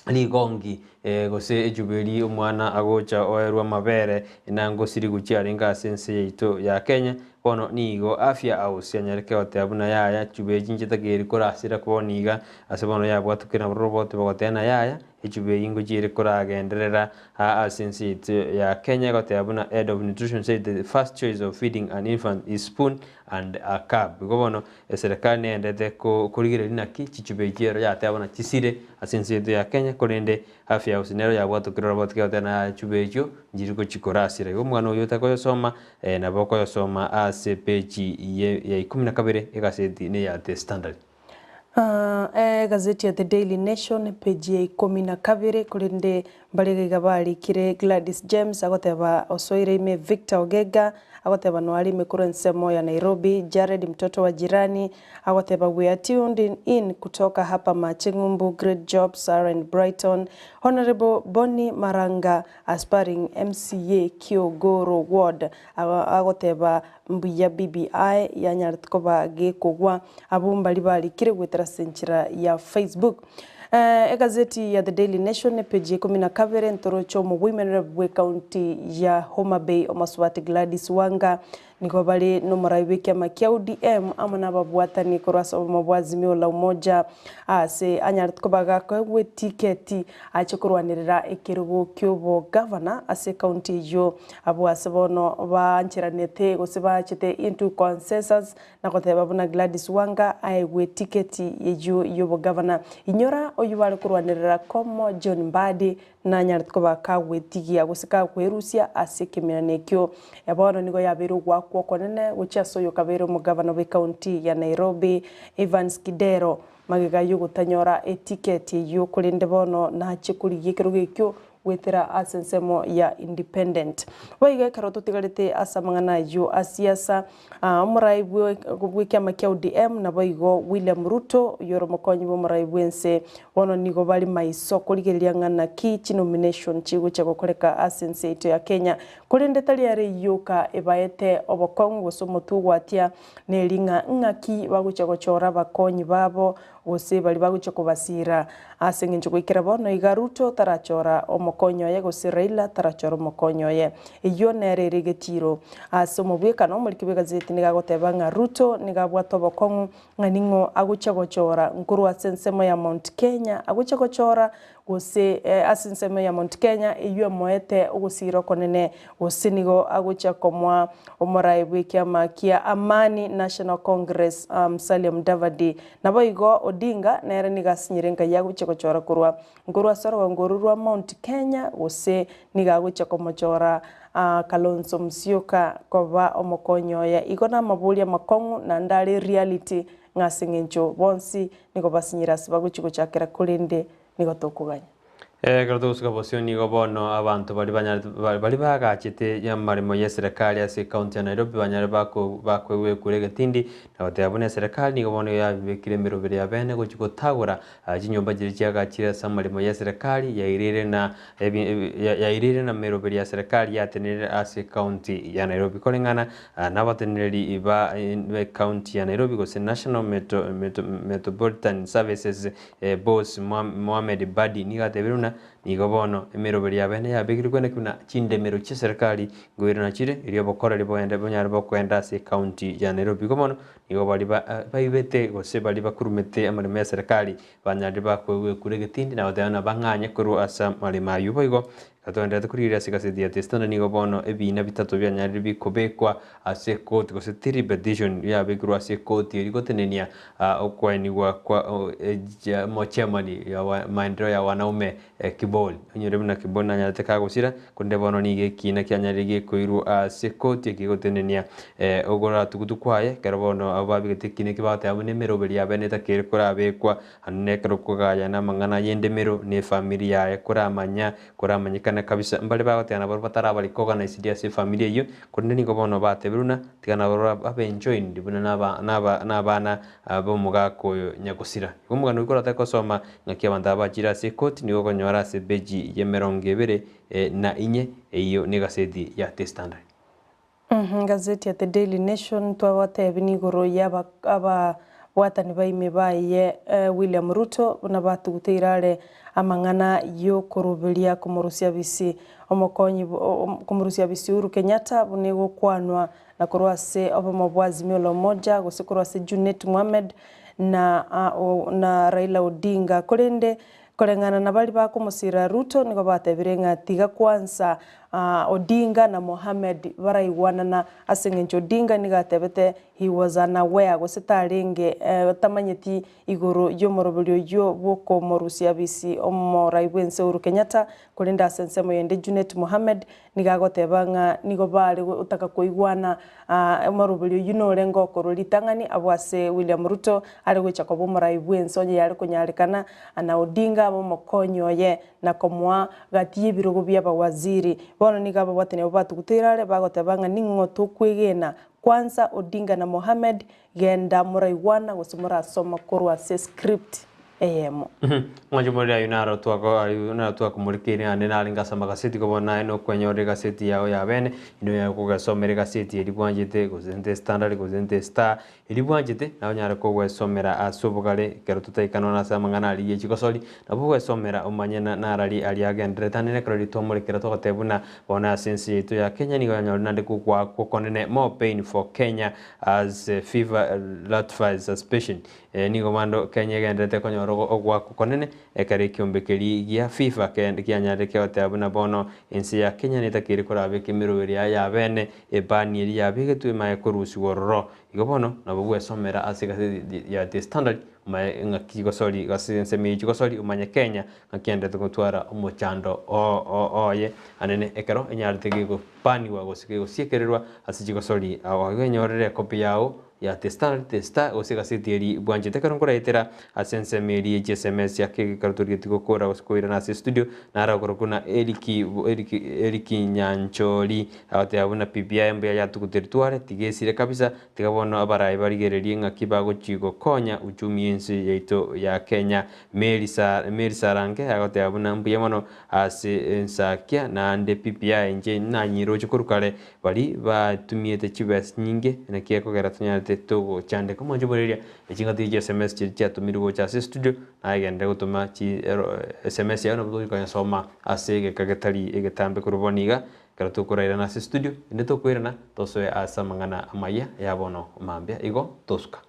ligongi gose ejubeli umwana agocha oerwa mabere inango siri guchiarenga sense yeito ya Kenya bono nigo afya au sianyareke otabuna ya chubeji njitageri korasira kuboniga asebono ya bwatukira robot bogotena ya ejube ingo jire koragenderera sense yeito ya Kenya gotabuna head of nutrition said the first choice of feeding an infant is spoon and a cup gobono serikali endete kurigire linaki chichubeji ya tabuna chisire sense yeito ya Kenya korende afya usinero ya bwatukira robot gotena chubejo njiriko chikorasira go mwana uyu takoyo soma na boko yo soma ase page ya 12 egaseti ne ya The Standard gazeti ya The Daily Nation page ya 12 kurinde mbarege gabali kire Gladys James agoteba osoire ime Victor Ogega agoteba nwali mekurense ya Nairobi Jared mtoto wa jirani agoteba we are tuned in kutoka hapa Machingumbu great job Sarah and Brighton Honorable Bonnie Maranga aspiring MCA Kiogoro Ward agoteba mbuya BBI ya nyartkoba gekogwa abumbali bali kire gwetera senchira ya Facebook gazeti ya The Daily Nation page 12 ntorocho mu women rep county ya Homa Bay omaswati Gladys Wanga niko bali no maraiweke makia UDM amana babwatani korasa mabwazimio la umoja ase anyartkobaga kwe tiketi achokorwanirira ekirugo kyobo governor ase county yo abwasabono banchiranete goseba chete into consensus na koteba buna Gladys Wanga aiwe tiketi yejo yobo governor inyora oyu bari kurwanirira komo John Mbadi na nyartko bakagwetigia gusika kwerusia asikimira nekyo yabono nigo yabiru gwakwo konene guchaso yo kabiru mugavana wa county ya Nairobi Evans Kidero magiga yugutanyora etiketi yo kurinde bono na chikuri gikiro gikyo wetera asensemo ya independent waiga karoto tigarite asamangana yo asiasa muraibwe gwikyama kya ODM na baigo William Ruto yoro mokonyi bo muraibwense bono nigo bali maiso kurigeria ngana ki nomination chigo cha gukoreka asense ito ya Kenya kurinde tali ari yuka ebaete obokongo somotu gwatia nelinga ngaki bagucha gochora bakonyi babo gose bali bagucha kubasira asengenje gwikira bono igaruto tarachora omokonyo ye gose Raila tarachora omokonyo ye iyo nerere getiro asomo bwekano muri kibegazeti nigagoteba nga Ruto nigabwato bokongo nganingo agucha gochora nkuru asensemo ya Mount Kenya agucha gochora gose asensemo ya Mount Kenya iyo moete ugusiro konene gosinigo agucha komwa omoraibu kyama kia Amani National Congress Salim Davadi naboigo Odinga nere nigasinyirenga yagucha gochora kurwa ngurwa soro ngurwa Mount Kenya gose nigagucha komochora Kalonzo Musyoka koba omokonyo ya igona mabulia makongu na ndali reality ngasingenjo bonsi niko basinyira sibaguchi gochakira kurinde niko tokuganya Gardo usuka bosioni gobono abantu bali bagachite ya marimo ya serikali ya county ya Nairobi banyare bakwewe kurega tindi na batabone serikali ni gobono ya bikire mirobere ya bene gutagura jinyomba jiri cyagakira samarimo ya serikali ya irire na mirobere ya serikali ya tenere ase county ya Nairobi kolengana nabateneri iba county ya Nairobi go National Metropolitan Services boss Mohamed Badi ni gateberuna nigo bono emiroberi ya bene ya bigirwe ne kuna chindemero cha serikali ngwira na chire iriyo bokora liboende bonyara bokwenda se county ya Nairobi gomono nigo bali baibete gose bali bakurumete amarimo ya serikali banyari bakwewe kuregetindi na badana banganye kuru asa marima yubo igo katondete kurira sikasedi ya testana nigo bono ebina bitatu byanyari bikobekwa ase court gose petition ya bigirwa ase court irigo tenenia okweni kwa mochemani ya maendeleo ya wanaume Kiboli nyore na Kiboli na nyate kagusira kunde bono nige kina kyanyari gikuiru ase court ikigotenenia ogora tugutukwaye karabono ababigete kine kibate abone meroberi ya bene takere kurabekwa anne karokugaya na mangana yendemero ne familia ya kuramanya kuramanyikana kabisa mbali bagotana baro batarabali koga na isidia se familia iyo kunde nigo bono bateberuna tigana baro abenjoy ndibuna nabana abo mugako nyagusira umugano ukora takosoma ngakiabanda bajira se court nigo konyora se beji yemerongevere na inye iyo ni gazeti ya The Standard. Gazeti ya The Daily Nation twawate binigoro yaba watani baime baye William Ruto na batu guteirare amangana yo kurubilia kumurusia bisi omokonyi kumurusia bisi Uhuru Kenyatta bunego kwanwa na kurwase obomobwazi miolo moja gusikurwase Junet Mohamed na Raila Odinga kurende kolengana na bali bakumusira Ruto niko batebirenga tiga kwanza Odinga na Mohamed baraiwana na asengenjo Odinga nigatebete he was unaware gusitaringe tamanyeti iguru yo morobelio yo boko morusia bisi omoraiwense Uhuru Kenyatta kulinda sensemo yende Junet Mohamed nigagotebanga nigo bali utaka kuigwana morobelio yuno lengo korolitangani abwase William Ruto ali gwecha ko bomoraiwense onye yali kunyalikana ana Odinga mokonyo ye na komwa gatie birogo bya bawaziri bono nigaba batene batu gutirare bagotebanga ningo tukwigena kwanza Odinga na Mohamed genda muraiwana gusumura soma kurwa se script emo mwajumuri ayunaro tuwa kumurikiri ane nalinga sama gaseti ko bona eno kwenyore gaseti yao ya bene ino ya kugasomera gaseti elibwanjite gozente Standard gozente Star elibwanjite na onyara ko gwesomera asubugale kero tutaikano na samangana ali yechikosoli na bwo gwesomera omanyena narali ali agendere tanene kero tomurikira to gotebuna bona sense yetu ya Kenya ni ganyoro nande kugwa kokonene more pain for Kenya as fever ratified suspension ni gomando Kenya gendete konyo ogwa kukonene ekari kyombekeri gia FIFA kende kyanyare kyote abuna bono ensi ya Kenya netakiri kurabe kimirubiri ya bene ebani eri yabigetu maye kurusi wororo igobono nabo gwesomera asigase ya The Standard ng'aki gosori gasensemi gosori umanye Kenya ng'akiendete gutwara umuchando oye anene ekero enyarete gigupaniwa gosiekererwa ase chigosori awenyorere kopi yao ya testa ose gasetieri bwanjete kero ngoraitera asensemi SMS yake karuturigeti gukora gosikoira na studio nara gorokuna Eriki Nyanchori ate abuna PPI mbe ya tukuteritware tigesire kabisa tigabona abarayi barigererie ng'aki bagochigo konya uchumi ensi yaito ya Kenya Meri Sarange agote abuna mbuye mono ase Ensakia na ande PPI nje na nyiro chikurukare bari batumiete chibes nyinge na kieko geratunyate togo chande komo joboreria echingati SMS chatumiru cha studio na agende gutuma chi SMS ya no bdo ko soma ase kagetari egetambe kuruboniga kero tukuraira na studio inde tukwirana tosoe asa mangana amaya yabono mambia igo tosuka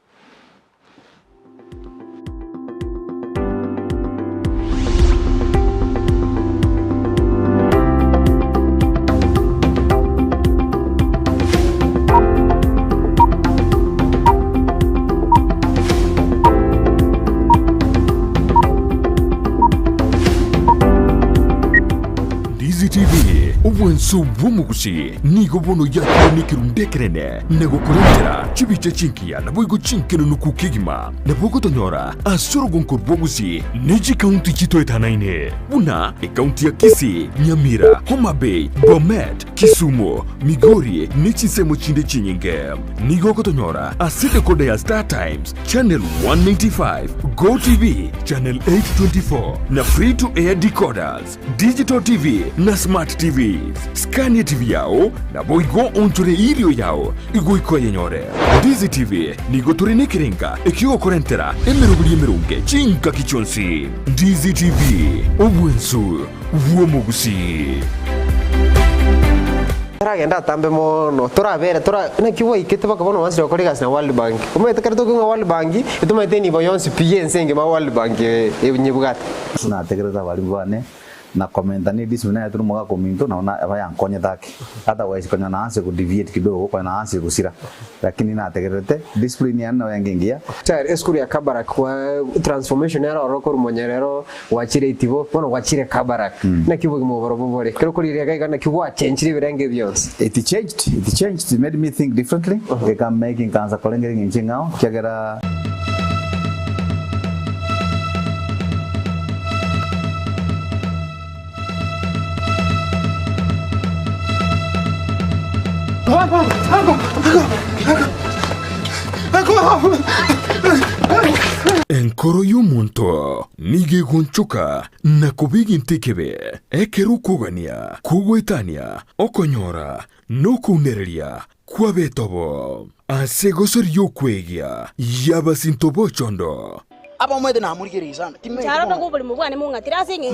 TV obwenso bw'omugusi nigo bono yakonikerundekerene nagokorentera chibicha chinkia naboigo chinkeno nukukigima nabogotonyora asorogonkor bwogusi neji kaunti chito etanaine buna ekaunti ya Kisii, Nyamira, Homa Bay, Bomet, Kisumu, Migori nechisemo chinde chinyinge nigo gotonyora asete koda ya Star Times Channel 195 Go TV Channel 824 na free to air decoders Digital TV na Smart TV Scania TV yao na boigo onchore irio yao igo ikoye nyore Ndizi TV nigo turenekerenga ekio korentera emerunge chinka kichonsi Ndizi TV obwensu bw'omugusi Taragenda tambe mono turabere na kiwa ikete bakabono wansi okorigas na World Bank umete karto ku World Bank itumete ni boyonsi piense ma World Bank ebunyebugata na tegereza bali bwane na komenta ni disuna ya turumoga kominto naona aba yankonye take otherwise konya na anse ku deviate kidogo kwa na anse kusira lakini na tegerete discipline yana yangengia tayari eskuri ya Kabarak kwa transformation era oroko monyerero wachire itibo bono wachire Kabarak na kibo mo borobore kero kuri rega na kibo change birenge byose it changed it made me think differently we can making kanza kolengering inchingao kyagera enkoro y'omuntu nige gonchoka na kubigi ntekebe ekero kugania kugwetania okonyora no kunereria kwa betobo ase gosori yokwegia yabasintobo chondo aba mwede na amurigiriza charo ngo buli mubwane munga tirase nge